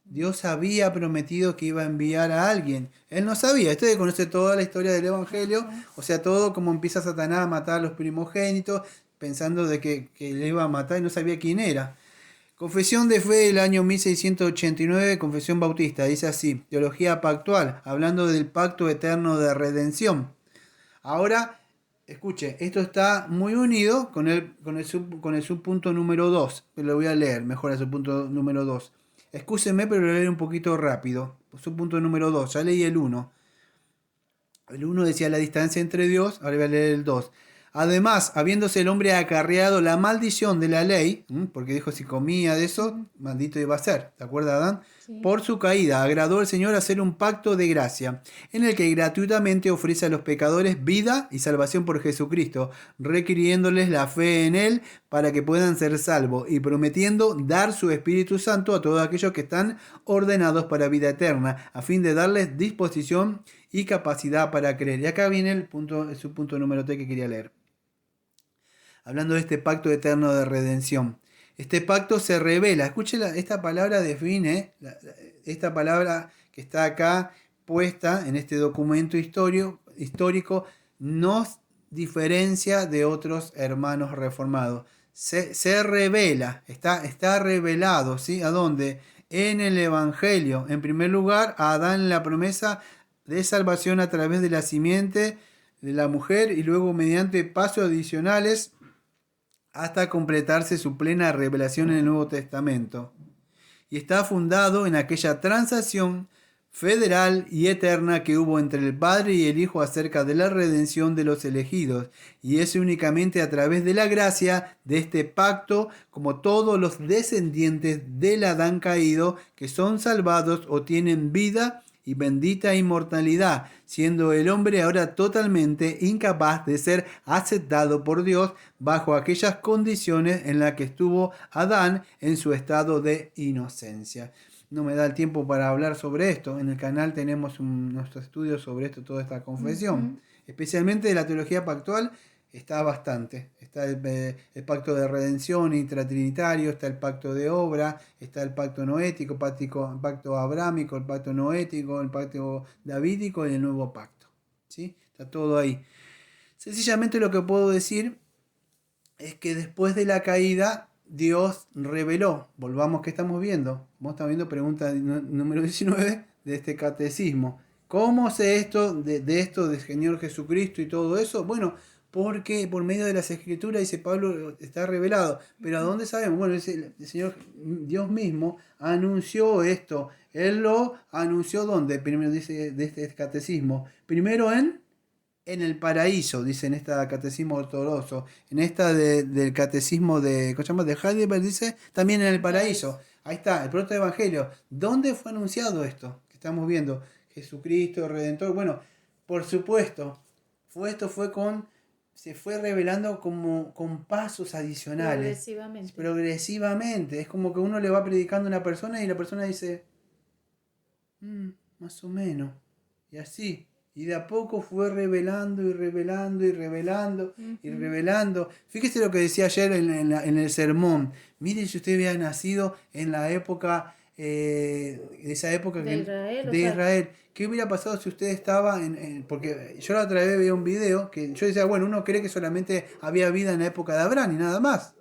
Dios había prometido que iba a enviar a alguien. Él no sabía. Usted conoce toda la historia del Evangelio. O sea, todo como empieza Satanás a matar a los primogénitos, pensando de que le iba a matar y no sabía quién era. Confesión de fe del año 1689, Confesión Bautista. Dice así, teología pactual, hablando del pacto eterno de redención. Ahora, escuche, esto está muy unido con el subpunto número 2. Lo voy a leer mejor el subpunto número 2. Excúseme, pero lo leeré un poquito rápido. Subpunto número 2. Ya leí el 1. El 1 decía la distancia entre Dios. Ahora voy a leer el 2. Además, habiéndose el hombre acarreado la maldición de la ley, porque dijo si comía de eso, maldito iba a ser. ¿Te acuerdas, Adán? Sí. Por su caída, agradó el Señor hacer un pacto de gracia, en el que gratuitamente ofrece a los pecadores vida y salvación por Jesucristo, requiriéndoles la fe en Él para que puedan ser salvos, y prometiendo dar su Espíritu Santo a todos aquellos que están ordenados para vida eterna, a fin de darles disposición y capacidad para creer. Y acá viene el subpunto número 3 que quería leer. hablando de este pacto eterno de redención. Este pacto se revela, escuche esta palabra define, esta palabra que está acá puesta en este documento histórico, nos diferencia de otros hermanos reformados. Se revela, está revelado, ¿sí? ¿A dónde? En el Evangelio. En primer lugar, a Adán la promesa de salvación a través de la simiente de la mujer y luego mediante pasos adicionales hasta completarse su plena revelación en el Nuevo Testamento. Y está fundado en aquella transacción federal y eterna que hubo entre el Padre y el Hijo acerca de la redención de los elegidos, y es únicamente a través de la gracia de este pacto como todos los descendientes del Adán caído que son salvados o tienen vida y bendita inmortalidad, siendo el hombre ahora totalmente incapaz de ser aceptado por Dios bajo aquellas condiciones en las que estuvo Adán en su estado de inocencia. No me da el tiempo para hablar sobre esto. En el canal tenemos nuestro estudio sobre esto, toda esta confesión. Especialmente de la teología pactual está bastante. Está el pacto de redención intratrinitario, está el pacto de obra, está el pacto noético, el pacto abrámico, el pacto noético, el pacto davídico y el nuevo pacto. ¿Sí? Está todo ahí. Sencillamente lo que puedo decir es que después de la caída Dios reveló, volvamos que estamos viendo, estamos viendo pregunta número 19 de este catecismo. ¿Cómo sé esto de esto del Señor Jesucristo y todo eso? Bueno, porque por medio de las Escrituras, dice Pablo, está revelado. Pero ¿a dónde sabemos? Bueno, el Señor Dios mismo anunció esto. Él lo anunció ¿dónde? Primero dice de este catecismo. Primero en el paraíso, dice en esta catecismo ortodoxo. En esta del catecismo de Heidelberg dice también en el paraíso. Ahí está, el protoevangelio. ¿Dónde fue anunciado esto que estamos viendo? Jesucristo, Redentor. Bueno, por supuesto, se fue revelando como con pasos adicionales. Progresivamente. Es como que uno le va predicando a una persona y la persona dice, más o menos. Y así. Y de a poco fue revelando y revelando y revelando y revelando. Fíjese lo que decía ayer en el sermón. Mire si usted hubiera nacido en la época, esa época de Israel. ¿Qué hubiera pasado si usted estaba porque yo la otra vez veía un video que yo decía, bueno, uno cree que solamente había vida en la época de Abraham y nada más.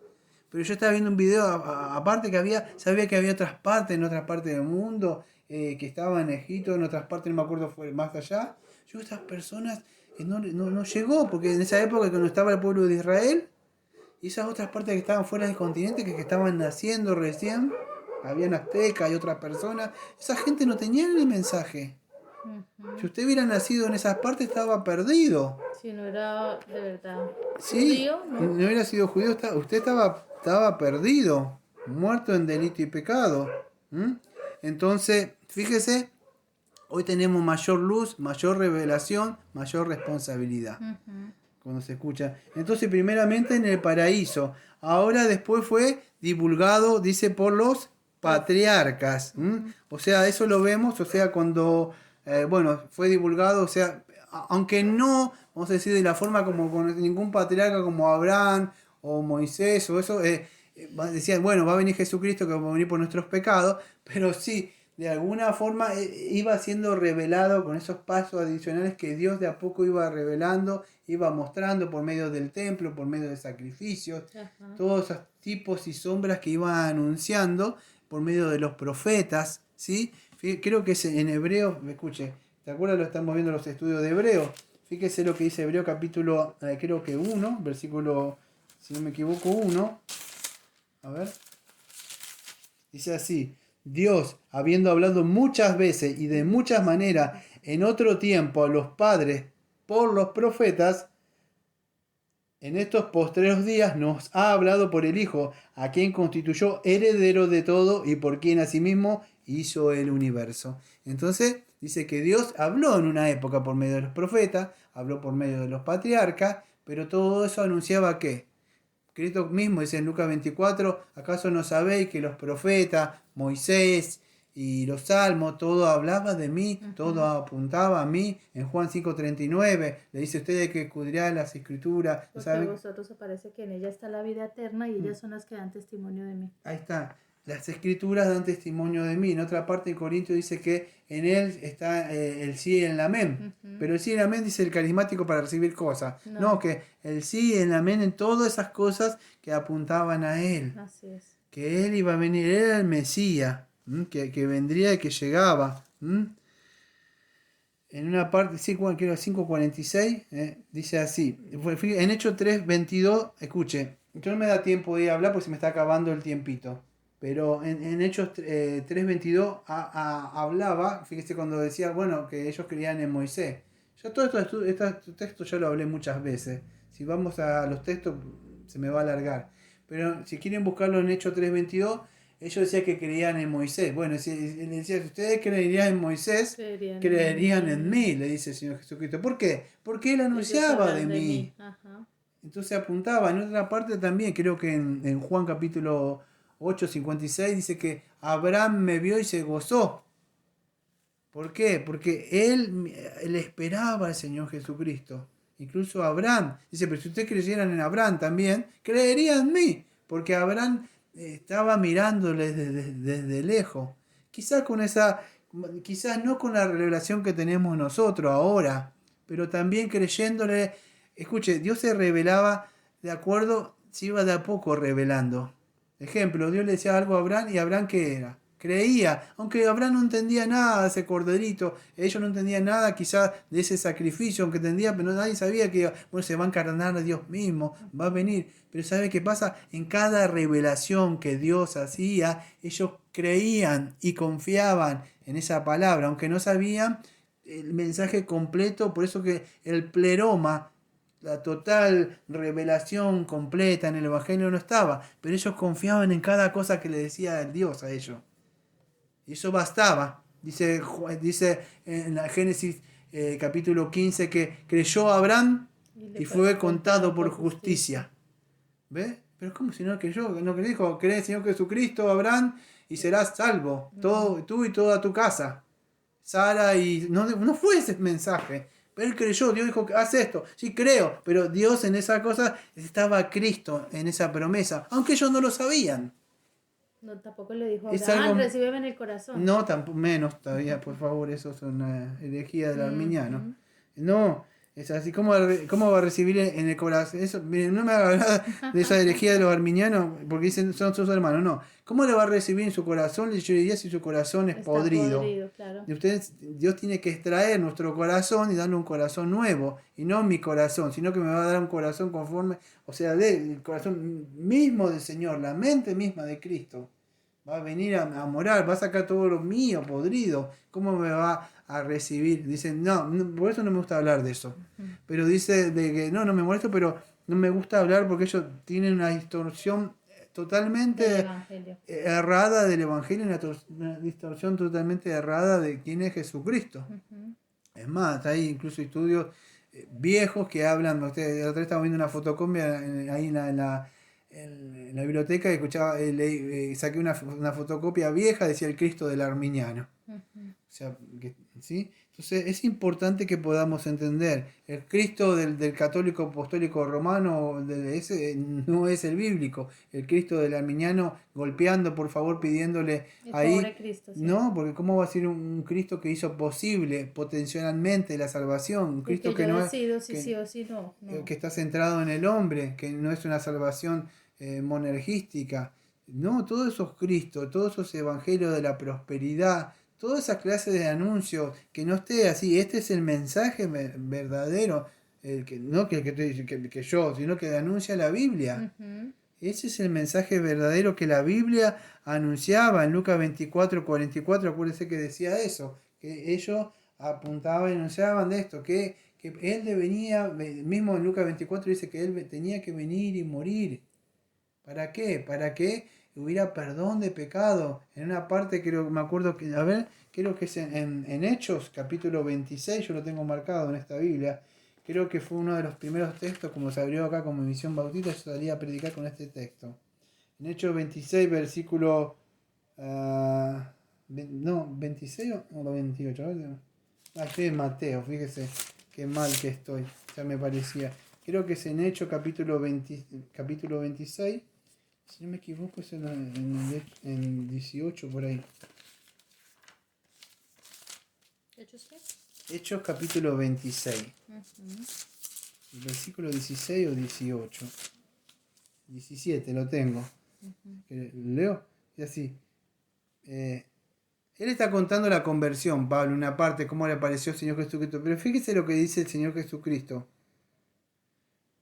Pero yo estaba viendo un video aparte sabía que había otras partes, en otras partes del mundo, que estaban en Egipto, en otras partes, no me acuerdo, fue más allá. Yo, estas personas no llegó, porque en esa época cuando estaba el pueblo de Israel, y esas otras partes que estaban fuera del continente, que estaban naciendo recién, habían aztecas y otras personas, esa gente no tenía el mensaje. Si usted hubiera nacido en esas partes, estaba perdido. Si no era de verdad judío, no hubiera sido judío, usted estaba perdido, muerto en delito y pecado. Entonces, fíjese, hoy tenemos mayor luz, mayor revelación, mayor responsabilidad. Cuando se escucha. Entonces, primeramente en el paraíso. Ahora después fue divulgado, dice, por los patriarcas. O sea, eso lo vemos, o sea, cuando, fue divulgado, o sea, aunque no, vamos a decir, de la forma como con ningún patriarca como Abraham o Moisés o eso, decían, bueno, va a venir Jesucristo que va a venir por nuestros pecados, pero sí, de alguna forma iba siendo revelado con esos pasos adicionales que Dios de a poco iba revelando, iba mostrando por medio del templo, por medio de sacrificios, todos esos tipos y sombras que iba anunciando por medio de los profetas, ¿sí? Creo que es en Hebreo, me escuche, ¿te acuerdas? Lo estamos viendo en los estudios de Hebreo. Fíjese lo que dice Hebreo capítulo, creo que 1, versículo, si no me equivoco, 1. A ver. Dice así: Dios, habiendo hablado muchas veces y de muchas maneras en otro tiempo a los padres por los profetas, en estos postreros días nos ha hablado por el Hijo, a quien constituyó heredero de todo y por quien asimismo hizo el universo. Entonces dice que Dios habló en una época por medio de los profetas, habló por medio de los patriarcas, pero todo eso anunciaba ¿qué? Cristo mismo dice en Lucas 24, ¿acaso no sabéis que los profetas, Moisés y los salmos, todo hablaba de mí, todo apuntaba a mí. En Juan 5:39 le dice: ustedes que escudriñan las escrituras. Porque a vosotros os parece que en ella está la vida eterna y ellas son las que dan testimonio de mí. Ahí está. Las escrituras dan testimonio de mí. En otra parte de Corintios dice que en él está el sí y el amén. Pero el sí y el amén dice el carismático para recibir cosas. No, que el sí y el amén en todas esas cosas que apuntaban a él. Así es. Que él iba a venir, él era el Mesías, que vendría y que llegaba. En una parte, sí, creo 5:46, dice así. En Hechos 3:22, escuche, yo no me da tiempo de hablar porque se me está acabando el tiempito. Pero en Hechos 3:22 hablaba, fíjese cuando decía, bueno, que ellos creían en Moisés. Yo todo estos textos ya lo hablé muchas veces. Si vamos a los textos se me va a alargar. Pero si quieren buscarlo en Hechos 3:22, ellos decían que creían en Moisés. Bueno, si él decía, si ustedes creerían en Moisés, creerían en mí, le dice el Señor Jesucristo. ¿Por qué? Porque él anunciaba de mí. Ajá. Entonces apuntaba. En otra parte también, creo que en Juan capítulo 8:56 dice que Abraham me vio y se gozó. ¿Por qué? Porque él esperaba al Señor Jesucristo. Incluso Abraham dice, pero si ustedes creyeran en Abraham también, creerían en mí. Porque Abraham estaba mirándole desde lejos. Quizás no con la revelación que tenemos nosotros ahora, pero también creyéndole. Escuche, Dios se revelaba de acuerdo, se iba de a poco revelando. Ejemplo, Dios le decía algo a Abraham y Abraham ¿qué era? Creía, aunque Abraham no entendía nada de ese corderito, ellos no entendían nada quizás de ese sacrificio, aunque entendía, pero nadie sabía que se va a encarnar a Dios mismo, va a venir. Pero ¿sabe qué pasa? En cada revelación que Dios hacía, ellos creían y confiaban en esa palabra, aunque no sabían el mensaje completo. Por eso que el pleroma, la total revelación completa en el Evangelio no estaba, pero ellos confiaban en cada cosa que le decía el Dios a ellos. Y eso bastaba. Dice en la Génesis capítulo 15 que creyó a Abraham y fue contado por justicia. ¿Ves? Pero es como si no creyó, no que dijo, cree en el Señor Jesucristo, Abraham, y serás salvo, tú y toda tu casa. Sara, y no fue ese mensaje. Pero él creyó, Dios dijo, haz esto. Sí, creo, pero Dios en esa cosa estaba Cristo en esa promesa, aunque ellos no lo sabían. No, tampoco le dijo, Abraham, recíbeme en el corazón. No, tampoco, menos todavía, por favor, eso es una herejía del arminiano. No, es así, ¿cómo va a recibir en el corazón? Eso, miren, no me haga hablar de esa herejía de los arminianos, porque dicen son sus hermanos, no. ¿Cómo le va a recibir en su corazón? Yo diría si su corazón es podrido. Claro. Y Dios tiene que extraer nuestro corazón y darle un corazón nuevo, y no mi corazón, sino que me va a dar un corazón conforme, o sea, el corazón mismo del Señor, la mente misma de Cristo. Va a venir a morar, va a sacar todo lo mío, podrido. ¿Cómo me va a recibir? Dicen, no, por eso no me gusta hablar de eso. Pero dice de que no me molesto, pero no me gusta hablar porque ellos tienen una distorsión totalmente errada del Evangelio, una distorsión totalmente errada de quién es Jesucristo. Es más, hay incluso estudios viejos que hablan, la otra vez estaba viendo una fotocopia ahí en la biblioteca y escuchaba, saqué una fotocopia vieja, decía el Cristo del arminiano. O sea, ¿sí? Entonces es importante que podamos entender, el Cristo del católico apostólico romano ese no es el bíblico, el Cristo del arminiano golpeando, por favor, pidiéndole el ahí, Cristo, sí. No, porque cómo va a ser un Cristo que hizo posible potencialmente la salvación, un Cristo que no es que está centrado en el hombre, que no es una salvación monergística. No, todos esos Cristos, todos esos evangelios de la prosperidad, toda esa clase de anuncios, que no esté así, este es el mensaje verdadero, no que yo, sino que anuncia la Biblia. Ese es el mensaje verdadero que la Biblia anunciaba en Lucas 24:44, acuérdense que decía eso, que ellos apuntaban y anunciaban de esto, que él venía, mismo en Lucas 24 dice que él tenía que venir y morir. ¿Para qué? Para que hubiera perdón de pecado. En una parte me acuerdo que, creo que es en Hechos, capítulo 26, yo lo tengo marcado en esta Biblia. Creo que fue uno de los primeros textos, como se abrió acá como Misión Bautista, yo salía a predicar con este texto. En Hechos 26, versículo No, 26 o 28. A ver. Estoy en Mateo, fíjese qué mal que estoy. Ya me parecía. Creo que es en Hechos capítulo 26. Si no me equivoco es en 18 por ahí. ¿Hechos qué? Hechos capítulo 26. Versículo 16 o 18. 17 lo tengo. Leo. Y así. Él está contando la conversión, Pablo, una parte, cómo le apareció el Señor Jesucristo. Pero fíjese lo que dice el Señor Jesucristo.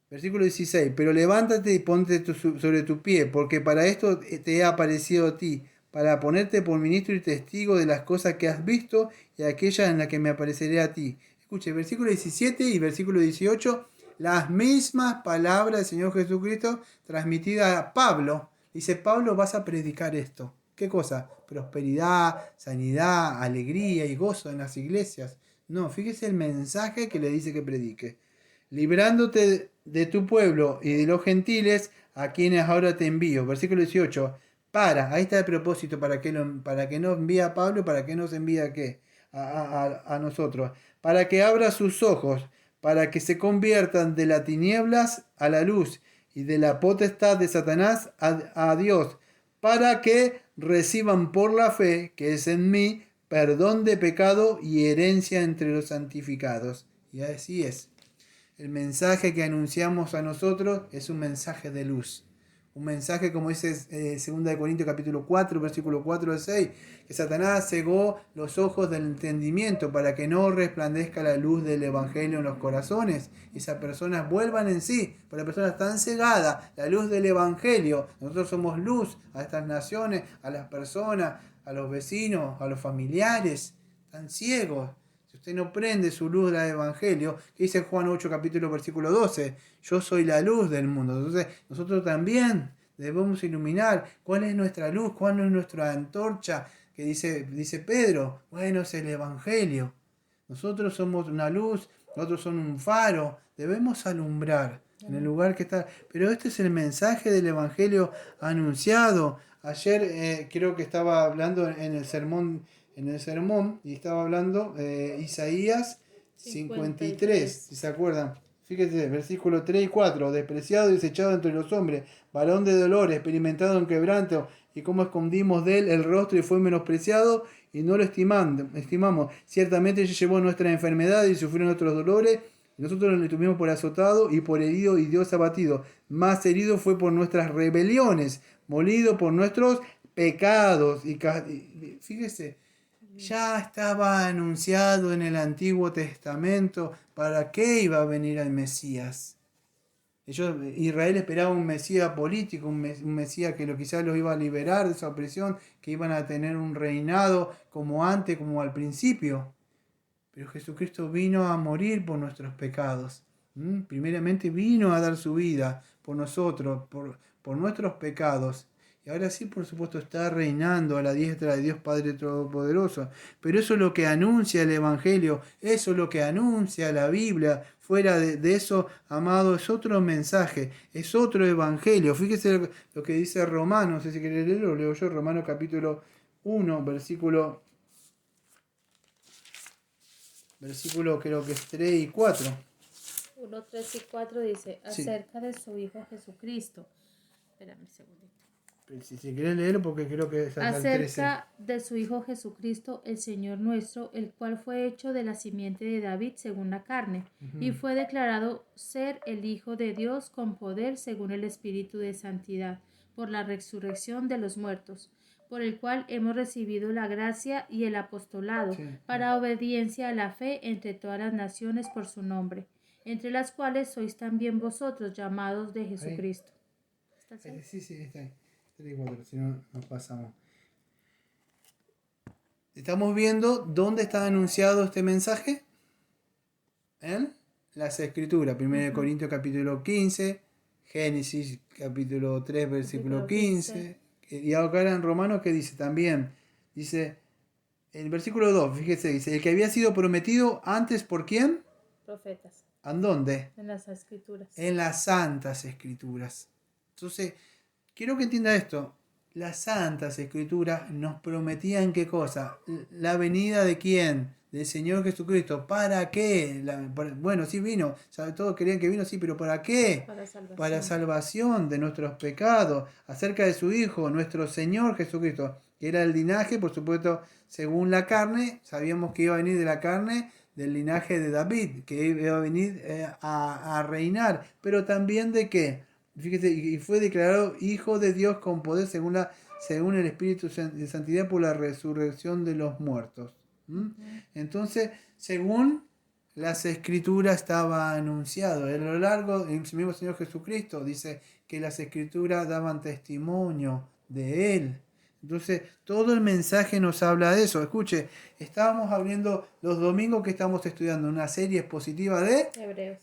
Versículo 16. Pero levántate y ponte sobre tu pie, porque para esto te he aparecido a ti, para ponerte por ministro y testigo de las cosas que has visto y aquellas en las que me apareceré a ti. Escuche, versículo 17 y versículo 18, las mismas palabras del Señor Jesucristo transmitidas a Pablo. Dice, Pablo, vas a predicar esto. ¿Qué cosa? Prosperidad, sanidad, alegría y gozo en las iglesias. No, fíjese el mensaje que le dice que predique. Librándote de tu pueblo y de los gentiles a quienes ahora te envío. Versículo 18. Ahí está el propósito, para que no envía a Pablo, para que nos envía a qué? A nosotros. Para que abra sus ojos, para que se conviertan de las tinieblas a la luz y de la potestad de Satanás a Dios, para que reciban por la fe que es en mí perdón de pecado y herencia entre los santificados. Y así es. El mensaje que anunciamos a nosotros es un mensaje de luz. Un mensaje, como dice 2 Corintios capítulo 4, versículo 4 al 6, que Satanás cegó los ojos del entendimiento para que no resplandezca la luz del Evangelio en los corazones y esas personas vuelvan en sí, porque las personas están cegadas, la luz del Evangelio. Nosotros somos luz a estas naciones, a las personas, a los vecinos, a los familiares, están ciegos. Si usted no prende su luz del Evangelio, que dice Juan 8, capítulo versículo 12, yo soy la luz del mundo. Entonces, nosotros también debemos iluminar cuál es nuestra luz, cuál es nuestra antorcha, que dice Pedro, bueno, es el Evangelio. Nosotros somos una luz, nosotros somos un faro, debemos alumbrar en el lugar que está. Pero este es el mensaje del Evangelio anunciado. Ayer creo que estaba hablando en el sermón y estaba hablando Isaías 53, si se acuerdan. Fíjense, versículos 3 y 4, despreciado y desechado entre los hombres, varón de dolores, experimentado en quebranto, y cómo escondimos de él el rostro y fue menospreciado y no lo estimamos. Ciertamente ella llevó nuestras enfermedades y sufrió nuestros dolores, y nosotros le tuvimos por azotado y por herido y Dios abatido. Más herido fue por nuestras rebeliones, molido por nuestros pecados. Y fíjese, ya estaba anunciado en el Antiguo Testamento para qué iba a venir el Mesías. Israel esperaba un Mesías político, un Mesías que quizás los iba a liberar de esa opresión, que iban a tener un reinado como antes, como al principio. Pero Jesucristo vino a morir por nuestros pecados. Primeramente vino a dar su vida por nosotros, por nuestros pecados. Y ahora sí, por supuesto, está reinando a la diestra de Dios Padre Todopoderoso. Pero eso es lo que anuncia el Evangelio, eso es lo que anuncia la Biblia. Fuera de eso, amado, es otro mensaje, es otro Evangelio. Fíjese lo que dice Romanos, no sé si querés leerlo, lo leo yo, Romanos capítulo 1, versículo creo que es 3 y 4. 1, 3 y 4 dice, Sí. acerca de su Hijo Jesucristo. Espérame un segundito. Si querés leerlo, porque creo que es hasta el 13. Acerca de su Hijo Jesucristo, el Señor nuestro, el cual fue hecho de la simiente de David según la carne, y fue declarado ser el Hijo de Dios con poder según el Espíritu de Santidad, por la resurrección de los muertos, por el cual hemos recibido la gracia y el apostolado, para obediencia a la fe entre todas las naciones por su nombre, entre las cuales sois también vosotros llamados de Jesucristo. ¿Estás ahí? Sí, está ahí. 3 y 4, si no nos pasamos. Estamos viendo dónde está anunciado este mensaje. En las Escrituras. 1 Corintios capítulo 15, Génesis capítulo 3, versículo 15. Y ahora en Romanos, que dice también, dice, en el versículo 2, fíjese, dice, el que había sido prometido antes por quién? Profetas. ¿En dónde? En las Escrituras. En las Santas Escrituras. Entonces, quiero que entienda esto. las Santas Escrituras nos prometían ¿qué cosa? La venida de quién? Del Señor Jesucristo. ¿Para qué? Bueno, sí vino, todos querían que vino, sí, pero ¿para qué? Para salvación. Para salvación de nuestros pecados, acerca de su Hijo, nuestro Señor Jesucristo, que era el linaje, por supuesto, según la carne, sabíamos que iba a venir de la carne, del linaje de David, que iba a venir a reinar, pero también de qué? Fíjate, y fue declarado Hijo de Dios con poder según el Espíritu de Santidad por la resurrección de los muertos. Entonces, según las Escrituras estaba anunciado, a lo largo, el mismo Señor Jesucristo dice que las Escrituras daban testimonio de Él. Entonces, todo el mensaje nos habla de eso. Escuche, estábamos abriendo los domingos que estamos estudiando una serie expositiva de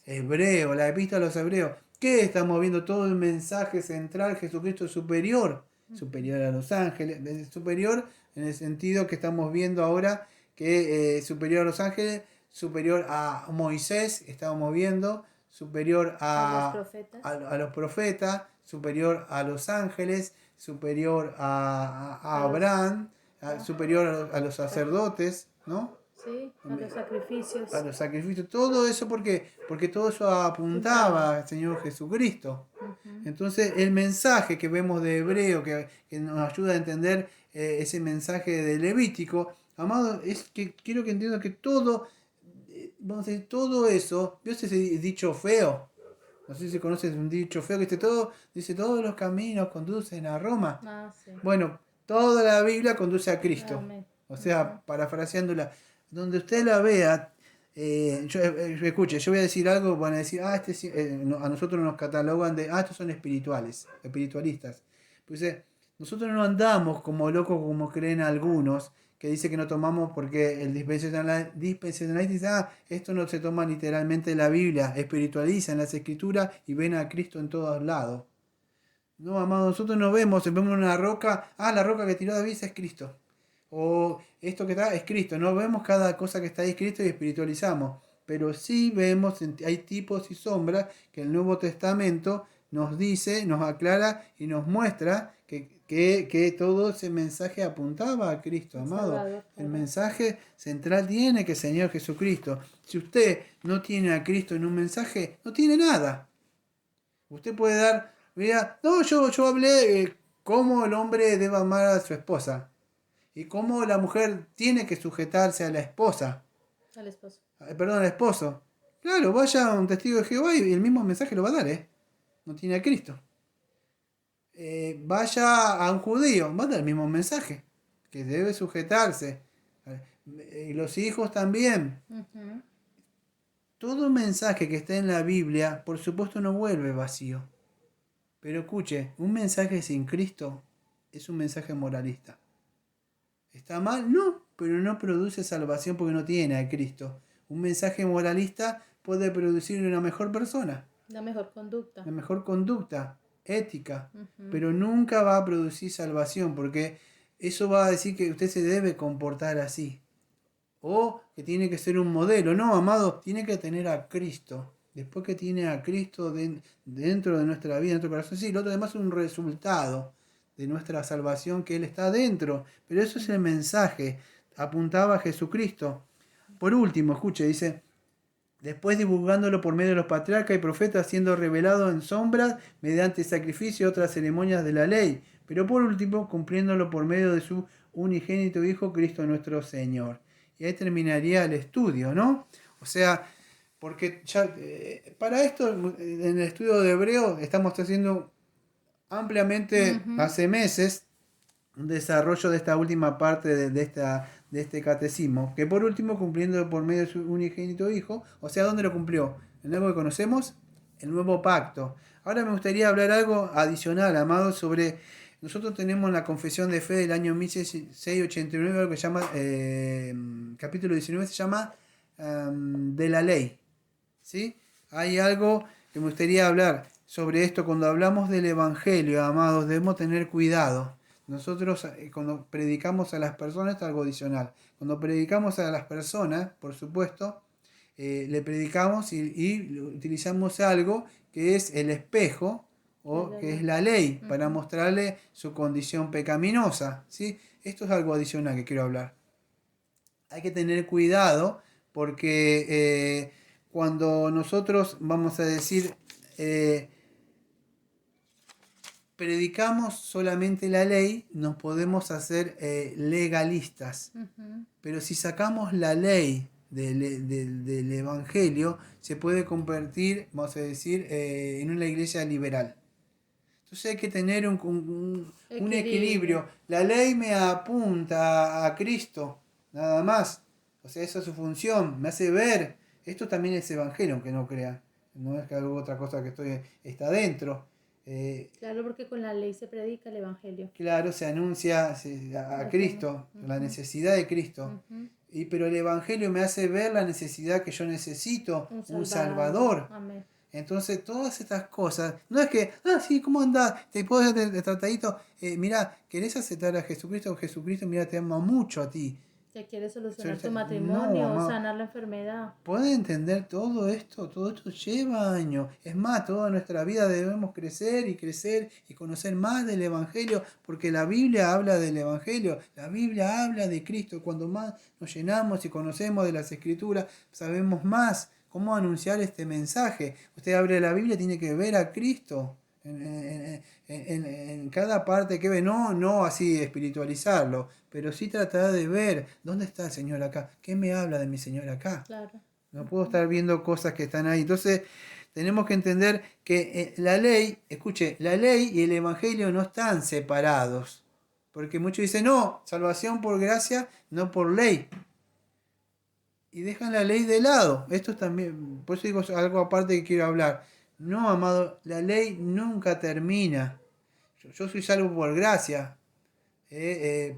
Hebreo, la epístola a los Hebreos. ¿Qué estamos viendo? Todo el mensaje central, Jesucristo es superior a los ángeles, superior en el sentido que estamos viendo ahora, que superior a los ángeles, superior a Moisés, estábamos viendo, superior a los profetas, superior a los ángeles, superior a Abraham, superior a los sacerdotes, ¿no? Sí, a los sacrificios. A los sacrificios, todo eso porque todo eso apuntaba al Señor Jesucristo. Entonces el mensaje que vemos de Hebreo, que nos ayuda a entender ese mensaje de Levítico, amado, es que quiero que entiendan que todo, vamos a decir, todo eso, ¿vio ese dicho feo? No sé si conoces un dicho feo que dice todos los caminos conducen a Roma. Sí. Bueno, toda la Biblia conduce a Cristo. Amén. O sea, parafraseándola, donde usted la vea, escuche, yo voy a decir algo, van a decir, a nosotros nos catalogan de, estos son espiritualistas. Pues nosotros no andamos como locos como creen algunos, que dice que no tomamos porque el dispensacionalista dice, esto no se toma literalmente de la Biblia, espiritualizan las Escrituras y ven a Cristo en todos lados. No, amado, nosotros no vemos una roca, la roca que tiró David es Cristo. O esto que está es Cristo. No vemos cada cosa que está ahí escrito y espiritualizamos. Pero sí vemos, hay tipos y sombras que el Nuevo Testamento nos dice, nos aclara y nos muestra que todo ese mensaje apuntaba a Cristo, amado. El mensaje central tiene que ser Señor Jesucristo. Si usted no tiene a Cristo en un mensaje, no tiene nada. Usted puede dar, mira, no, yo hablé cómo el hombre debe amar a su esposa. Y cómo la mujer tiene que sujetarse a la esposa. Al esposo. Al esposo. Claro, vaya a un testigo de Jehová y el mismo mensaje lo va a dar, No tiene a Cristo. Vaya a un judío, va a dar el mismo mensaje. Que debe sujetarse. Y los hijos también. Todo mensaje que esté en la Biblia, por supuesto, no vuelve vacío. Pero escuche, un mensaje sin Cristo es un mensaje moralista. ¿Está mal? No, pero no produce salvación porque no tiene a Cristo. Un mensaje moralista puede producir una mejor persona. La mejor conducta. La mejor conducta, ética. Pero nunca va a producir salvación porque eso va a decir que usted se debe comportar así. O que tiene que ser un modelo. No, amado, tiene que tener a Cristo. Después que tiene a Cristo dentro de nuestra vida, dentro del corazón, sí, lo otro demás es un resultado de nuestra salvación, que Él está dentro. Pero eso es el mensaje. Apuntaba a Jesucristo. Por último, escuche, dice, después divulgándolo por medio de los patriarcas y profetas, siendo revelado en sombras, mediante sacrificio y otras ceremonias de la ley. Pero por último, cumpliéndolo por medio de su unigénito Hijo, Cristo nuestro Señor. Y ahí terminaría el estudio, ¿no? O sea, porque ya para esto, en el estudio de Hebreo, estamos haciendo ampliamente hace meses un desarrollo de esta última parte de este catecismo, que por último cumpliendo por medio de su unigénito Hijo, o sea, ¿dónde lo cumplió? En algo que conocemos, el nuevo pacto. Ahora me gustaría hablar algo adicional, amado, sobre, nosotros tenemos la confesión de fe del año 1689, algo que se llama, capítulo 19 se llama de la ley, ¿sí? Hay algo que me gustaría hablar sobre esto. Cuando hablamos del Evangelio, amados, debemos tener cuidado. Nosotros cuando predicamos a las personas, esto es algo adicional. Cuando predicamos a las personas, por supuesto, le predicamos y utilizamos algo que es el espejo o que es la ley, para mostrarle su condición pecaminosa. ¿Sí? Esto es algo adicional que quiero hablar. Hay que tener cuidado porque cuando nosotros, vamos a decir, predicamos solamente la ley, nos podemos hacer legalistas. Pero si sacamos la ley del Evangelio, se puede convertir, vamos a decir, en una iglesia liberal. Entonces hay que tener un equilibrio. La ley me apunta a Cristo, nada más. O sea, esa es su función, me hace ver. Esto también es Evangelio, aunque no crean. No es que algo otra cosa que está dentro. Claro, porque con la ley se predica el Evangelio. Claro, se anuncia a Cristo, la necesidad de Cristo. Pero el Evangelio me hace ver la necesidad que yo necesito, un Salvador. Amén. Entonces, todas estas cosas, no es que, sí, ¿cómo andás? Te puedo hacer el tratadito. Mirá, ¿querés aceptar a Jesucristo? Jesucristo, mira, te ama mucho a ti. ¿Te quieres solucionar tu matrimonio, no, sanar la enfermedad? ¿Puede entender todo esto? Todo esto lleva años. Es más, toda nuestra vida debemos crecer y conocer más del Evangelio, porque la Biblia habla del Evangelio, la Biblia habla de Cristo. Cuando más nos llenamos y conocemos de las Escrituras, sabemos más cómo anunciar este mensaje. Usted abre la Biblia, tiene que ver a Cristo en cada parte que ve, no así espiritualizarlo, pero sí tratar de ver dónde está el Señor acá, qué me habla de mi Señor acá. Claro. No puedo estar viendo cosas que están ahí. Entonces tenemos que entender que la ley, escuche, la ley y el Evangelio no están separados, porque muchos dicen, no, salvación por gracia, no por ley. Y dejan la ley de lado. Esto también, por eso digo algo aparte que quiero hablar. No, amado, la ley nunca termina. Yo soy salvo por gracia,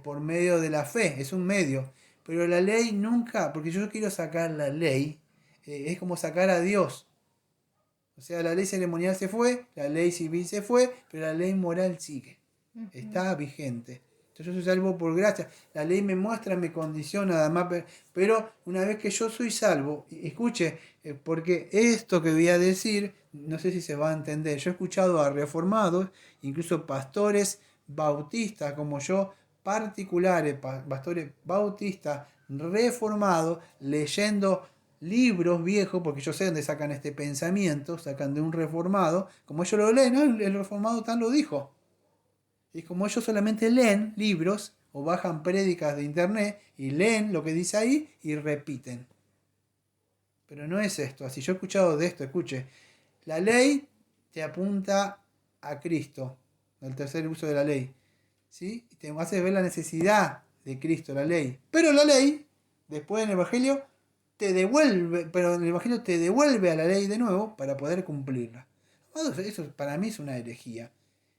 por medio de la fe, es un medio. Pero la ley nunca, porque yo quiero sacar la ley, es como sacar a Dios. O sea, la ley ceremonial se fue, la ley civil se fue, pero la ley moral sigue. Está vigente. Yo soy salvo por gracia. La ley me muestra mi condición nada más. Pero una vez que yo soy salvo, escuche, porque esto que voy a decir, no sé si se va a entender. Yo he escuchado a reformados, incluso pastores bautistas como yo, particulares, pastores bautistas reformados, leyendo libros viejos, porque yo sé dónde sacan este pensamiento, sacan de un reformado, como ellos lo leen, ¿no? El reformado tan lo dijo. Y como ellos solamente leen libros o bajan prédicas de internet y leen lo que dice ahí y repiten. Pero no es esto, así yo he escuchado de esto, escuche. La ley te apunta a Cristo, el tercer uso de la ley. ¿Sí? Y te hace ver la necesidad de Cristo, la ley. Pero la ley, después en el Evangelio, te devuelve, pero en el Evangelio te devuelve a la ley de nuevo para poder cumplirla. Eso para mí es una herejía.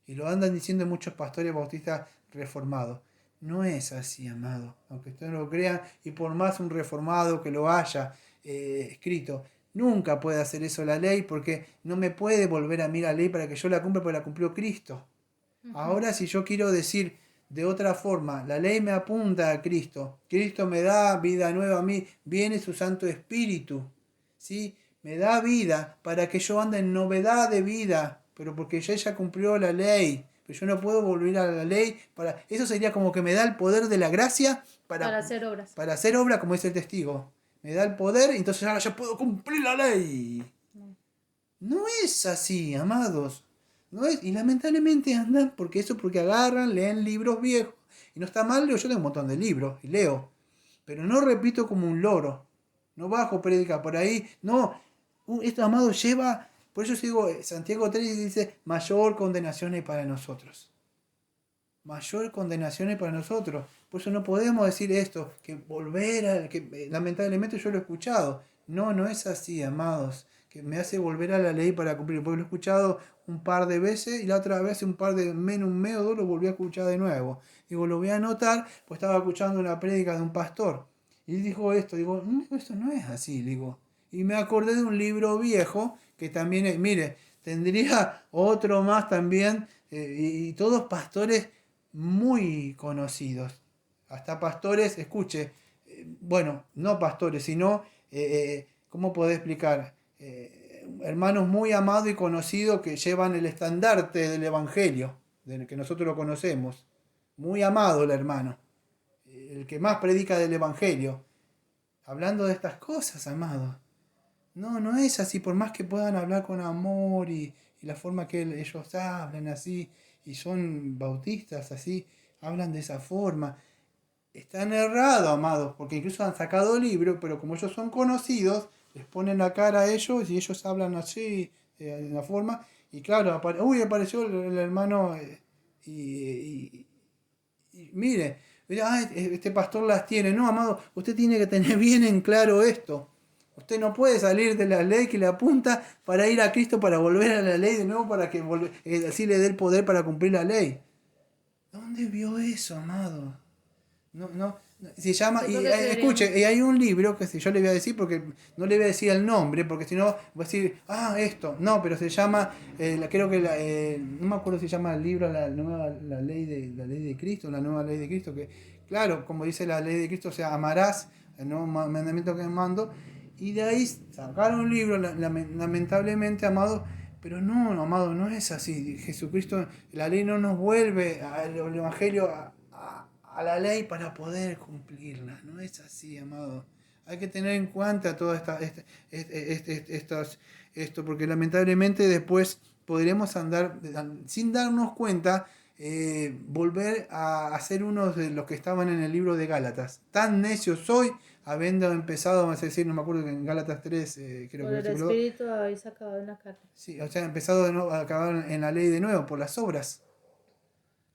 Y lo andan diciendo muchos pastores bautistas reformados. No es así, amado. Aunque ustedes no lo crean, y por más un reformado que lo haya escrito, nunca puede hacer eso la ley, porque no me puede volver a mí la ley para que yo la cumpla, porque la cumplió Cristo. Ahora, si yo quiero decir de otra forma, la ley me apunta a Cristo, Cristo me da vida nueva a mí, viene su Santo Espíritu, ¿sí? Me da vida para que yo ande en novedad de vida, pero porque ella cumplió la ley, pero yo no puedo volver a la ley, eso sería como que me da el poder de la gracia para hacer obras. Para hacer obra, como dice el testigo. Me da el poder, entonces ahora ya puedo cumplir la ley. No es así, amados. No es, y lamentablemente andan porque agarran, leen libros viejos. Y no está mal, yo tengo un montón de libros y leo. Pero no repito como un loro. No bajo prédica por ahí. No, esto, amado, lleva. Por eso digo, Santiago 3 dice, mayor condenación hay para nosotros. Mayor condenación hay para nosotros. Por eso no podemos decir esto, que volver a. Que lamentablemente yo lo he escuchado. No es así, amados. Que me hace volver a la ley para cumplir. Porque lo he escuchado un par de veces y la otra vez, un mes o dos, lo volví a escuchar de nuevo. Digo, lo voy a anotar, pues estaba escuchando una prédica de un pastor. Y dijo esto, digo, esto no es así, digo. Y me acordé de un libro viejo que también, mire, tendría otro más también, y todos pastores muy conocidos. Hasta pastores, escuche, bueno, no pastores, sino, ¿cómo puedo explicar? hermanos muy amados y conocidos que llevan el estandarte del Evangelio, del que nosotros lo conocemos. Muy amado el hermano, el que más predica del Evangelio, hablando de estas cosas, amados. No, no es así, por más que puedan hablar con amor y la forma que ellos hablan así, y son bautistas así, hablan de esa forma. Están errados, amados, porque incluso han sacado libros, pero como ellos son conocidos, les ponen la cara a ellos y ellos hablan así, de la forma, y claro, apareció el hermano, y mire, este pastor las tiene. No, amado, usted tiene que tener bien en claro esto. Usted no puede salir de la ley que le apunta para ir a Cristo, para volver a la ley de nuevo, para que así le dé el poder para cumplir la ley. ¿Dónde vio eso, amado? No, no, se llama, Sí, y porque escuche, y hay un libro que yo le voy a decir, porque no le voy a decir el nombre, porque si no va a decir, esto, no, pero se llama, creo que, no me acuerdo si se llama el libro, la ley de Cristo, la nueva ley de Cristo, que, claro, como dice la ley de Cristo, o sea, amarás el nuevo mandamiento que mando, y de ahí sacaron un libro, lamentablemente, amado, pero no, amado, no es así. Jesucristo, la ley no nos vuelve al Evangelio a la ley para poder cumplirla. No es así, amado. Hay que tener en cuenta todo esto, porque lamentablemente después podremos andar sin darnos cuenta, volver a ser unos de los que estaban en el libro de Gálatas. Tan necio soy, habiendo empezado, vamos a decir, no me acuerdo que en Gálatas 3, creo por que el versículo 2, Espíritu habéis acabado en la carne. sí, o sea, empezado de nuevo, a acabar en la ley de nuevo, por las obras.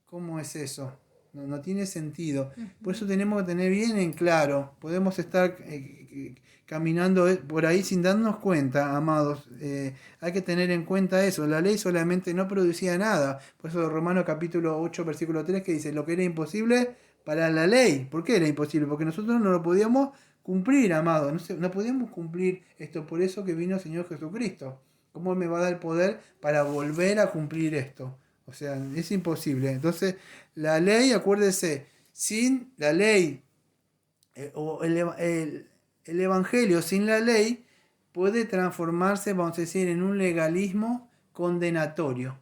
¿Cómo es eso? No, no tiene sentido. Por eso tenemos que tener bien en claro. Podemos estar caminando por ahí sin darnos cuenta, amados. Hay que tener en cuenta eso. La ley solamente no producía nada. Por eso Romanos capítulo 8, versículo 3, que dice, lo que era imposible para la ley. ¿Por qué era imposible? Porque nosotros no lo podíamos cumplir, amados. No podíamos cumplir esto. Por eso que vino el Señor Jesucristo. ¿Cómo me va a dar el poder para volver a cumplir esto? O sea, es imposible. Entonces, la ley, acuérdese, sin la ley, o el evangelio sin la ley, puede transformarse, vamos a decir, en un legalismo condenatorio.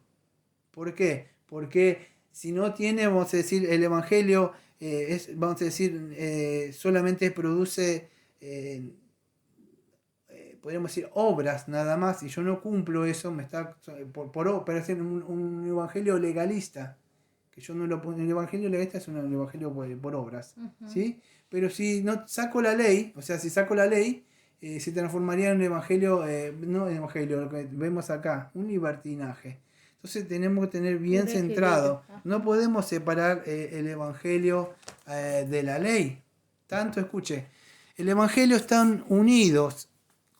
¿Por qué? Porque si no tiene, vamos a decir, el evangelio, vamos a decir, solamente produce, podríamos decir, obras nada más, y yo no cumplo eso, me está por hacer un evangelio legalista, que yo no lo pongo. El evangelio legalista es un evangelio por obras, ¿sí? Pero si no saco la ley, o sea, si saco la ley, se transformaría en un evangelio, no el evangelio, lo que vemos acá, un libertinaje. Entonces tenemos que tener bien centrado, no podemos separar el evangelio de la ley. Tanto, escuche, el evangelio están unidos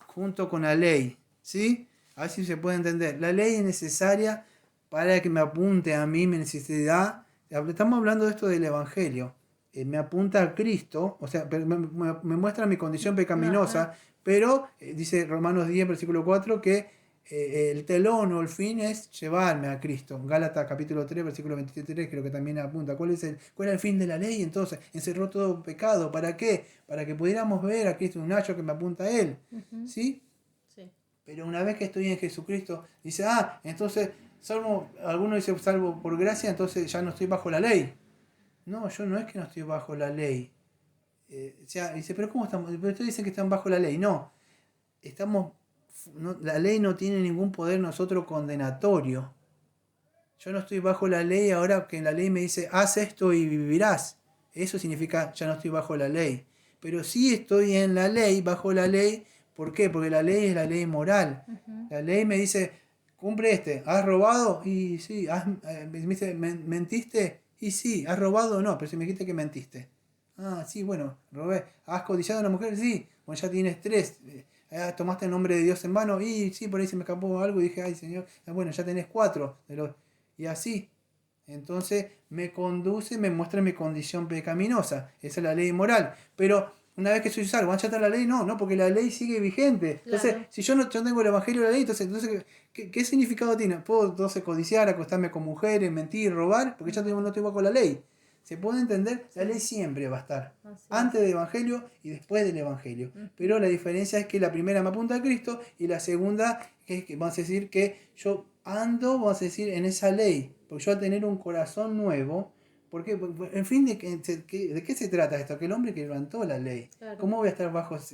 junto con la ley, ¿sí? A ver si se puede entender. La ley es necesaria para que me apunte a mí mi necesidad. Estamos hablando de esto del Evangelio. Me apunta a Cristo, o sea, me muestra mi condición pecaminosa, pero dice Romanos 10, versículo 4, que el telón o el fin es llevarme a Cristo. Gálatas capítulo 3, versículo 23, creo que también apunta. ¿Cuál es el fin de la ley? Entonces, encerró todo pecado. ¿Para qué? Para que pudiéramos ver a Cristo, un hacho que me apunta a Él. ¿Sí? Sí. Pero una vez que estoy en Jesucristo, dice, entonces, algunos dicen salvo por gracia, entonces ya no estoy bajo la ley. No, yo no es que no estoy bajo la ley. O sea, dice, pero ¿cómo estamos? Pero ustedes dicen que están bajo la ley. No, la ley no tiene ningún poder nosotros condenatorio. Yo no estoy bajo la ley ahora que la ley me dice, haz esto y vivirás. Eso significa, ya no estoy bajo la ley. Pero sí estoy en la ley, bajo la ley. ¿Por qué? Porque la ley es la ley moral. La ley me dice, cumple ¿has robado? Y sí. Me dice, ¿mentiste? Y sí. ¿Has robado? No, pero si me dijiste que mentiste. Sí, bueno, robé. ¿Has codiciado a una mujer? Sí. Bueno, ya tienes 3. ¿Tomaste el nombre de Dios en vano? Y sí, por ahí se me escapó algo y dije, ay Señor, bueno, ya tenés 4 de los... Y así. Entonces me conduce, me muestra mi condición pecaminosa. Esa es la ley moral. Pero una vez que soy salvo, ¿va a chatar la ley? No, porque la ley sigue vigente. Entonces, Claro. si yo tengo el evangelio de la ley, entonces ¿qué significado tiene? ¿Puedo entonces codiciar, acostarme con mujeres, mentir, robar? Porque ya no estoy bajo la ley. ¿Se puede entender? La ley siempre va a estar. Antes del evangelio y después del evangelio. Pero la diferencia es que la primera me apunta a Cristo y la segunda vamos a decir que yo ando, vamos a decir, en esa ley, porque yo al tener un corazón nuevo, porque en fin, ¿de qué se trata esto? Que el hombre que levantó la ley, Claro. ¿cómo voy a estar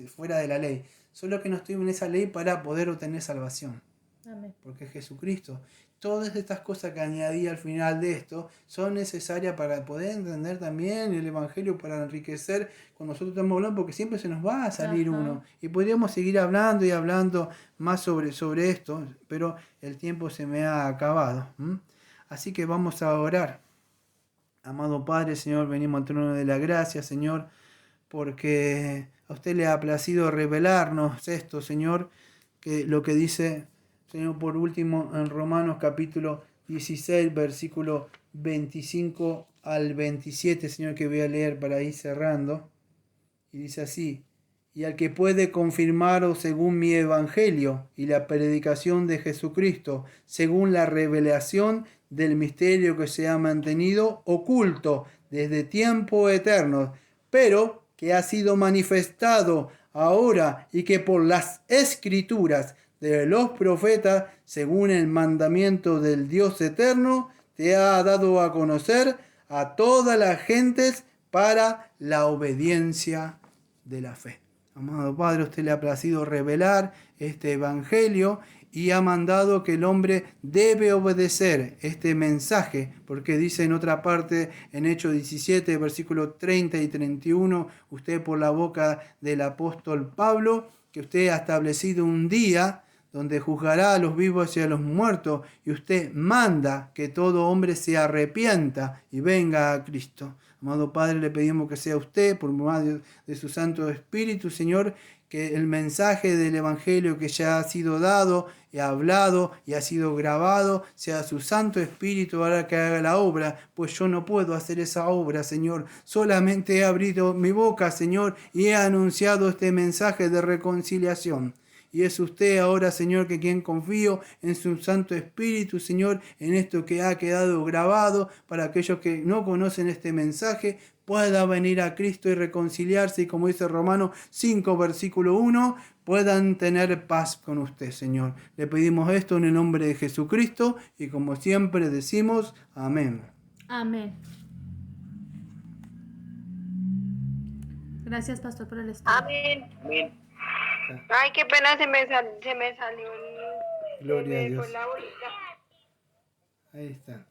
fuera de la ley? Solo que no estoy en esa ley para poder obtener salvación, Amén. porque es Jesucristo. Todas estas cosas que añadí al final de esto son necesarias para poder entender también el Evangelio, para enriquecer cuando nosotros estamos hablando, porque siempre se nos va a salir uno. Y podríamos seguir hablando y hablando más sobre esto, pero el tiempo se me ha acabado. Así que vamos a orar. Amado Padre, Señor, venimos al trono de la gracia, Señor, porque a usted le ha placido revelarnos esto, Señor, que lo que dice, Señor, por último, en Romanos capítulo 16, versículo 25 al 27, Señor, que voy a leer para ir cerrando. Y dice así: y al que puede confirmaros según mi evangelio y la predicación de Jesucristo, según la revelación del misterio que se ha mantenido oculto desde tiempo eterno, pero que ha sido manifestado ahora y que por las escrituras de los profetas, según el mandamiento del Dios eterno, te ha dado a conocer a todas las gentes para la obediencia de la fe. Amado Padre, usted le ha placido revelar este evangelio y ha mandado que el hombre debe obedecer este mensaje, porque dice en otra parte, en Hechos 17, versículos 30 y 31, usted por la boca del apóstol Pablo, que usted ha establecido un día donde juzgará a los vivos y a los muertos, y usted manda que todo hombre se arrepienta y venga a Cristo. Amado Padre, le pedimos que sea usted, por medio de su Santo Espíritu, Señor, que el mensaje del Evangelio que ya ha sido dado y hablado y ha sido grabado, sea su Santo Espíritu ahora que haga la obra, pues yo no puedo hacer esa obra, Señor. Solamente he abierto mi boca, Señor, y he anunciado este mensaje de reconciliación. Y es usted ahora, Señor, que quien confío en su Santo Espíritu, Señor, en esto que ha quedado grabado, para aquellos que no conocen este mensaje, pueda venir a Cristo y reconciliarse, y como dice Romanos 5, versículo 1, puedan tener paz con usted, Señor. Le pedimos esto en el nombre de Jesucristo, y como siempre decimos, amén. Amén. Gracias, pastor, por el estudio. Amén. Ay, qué pena, se me salió Gloria a Dios. fue la bolita. Ahí está.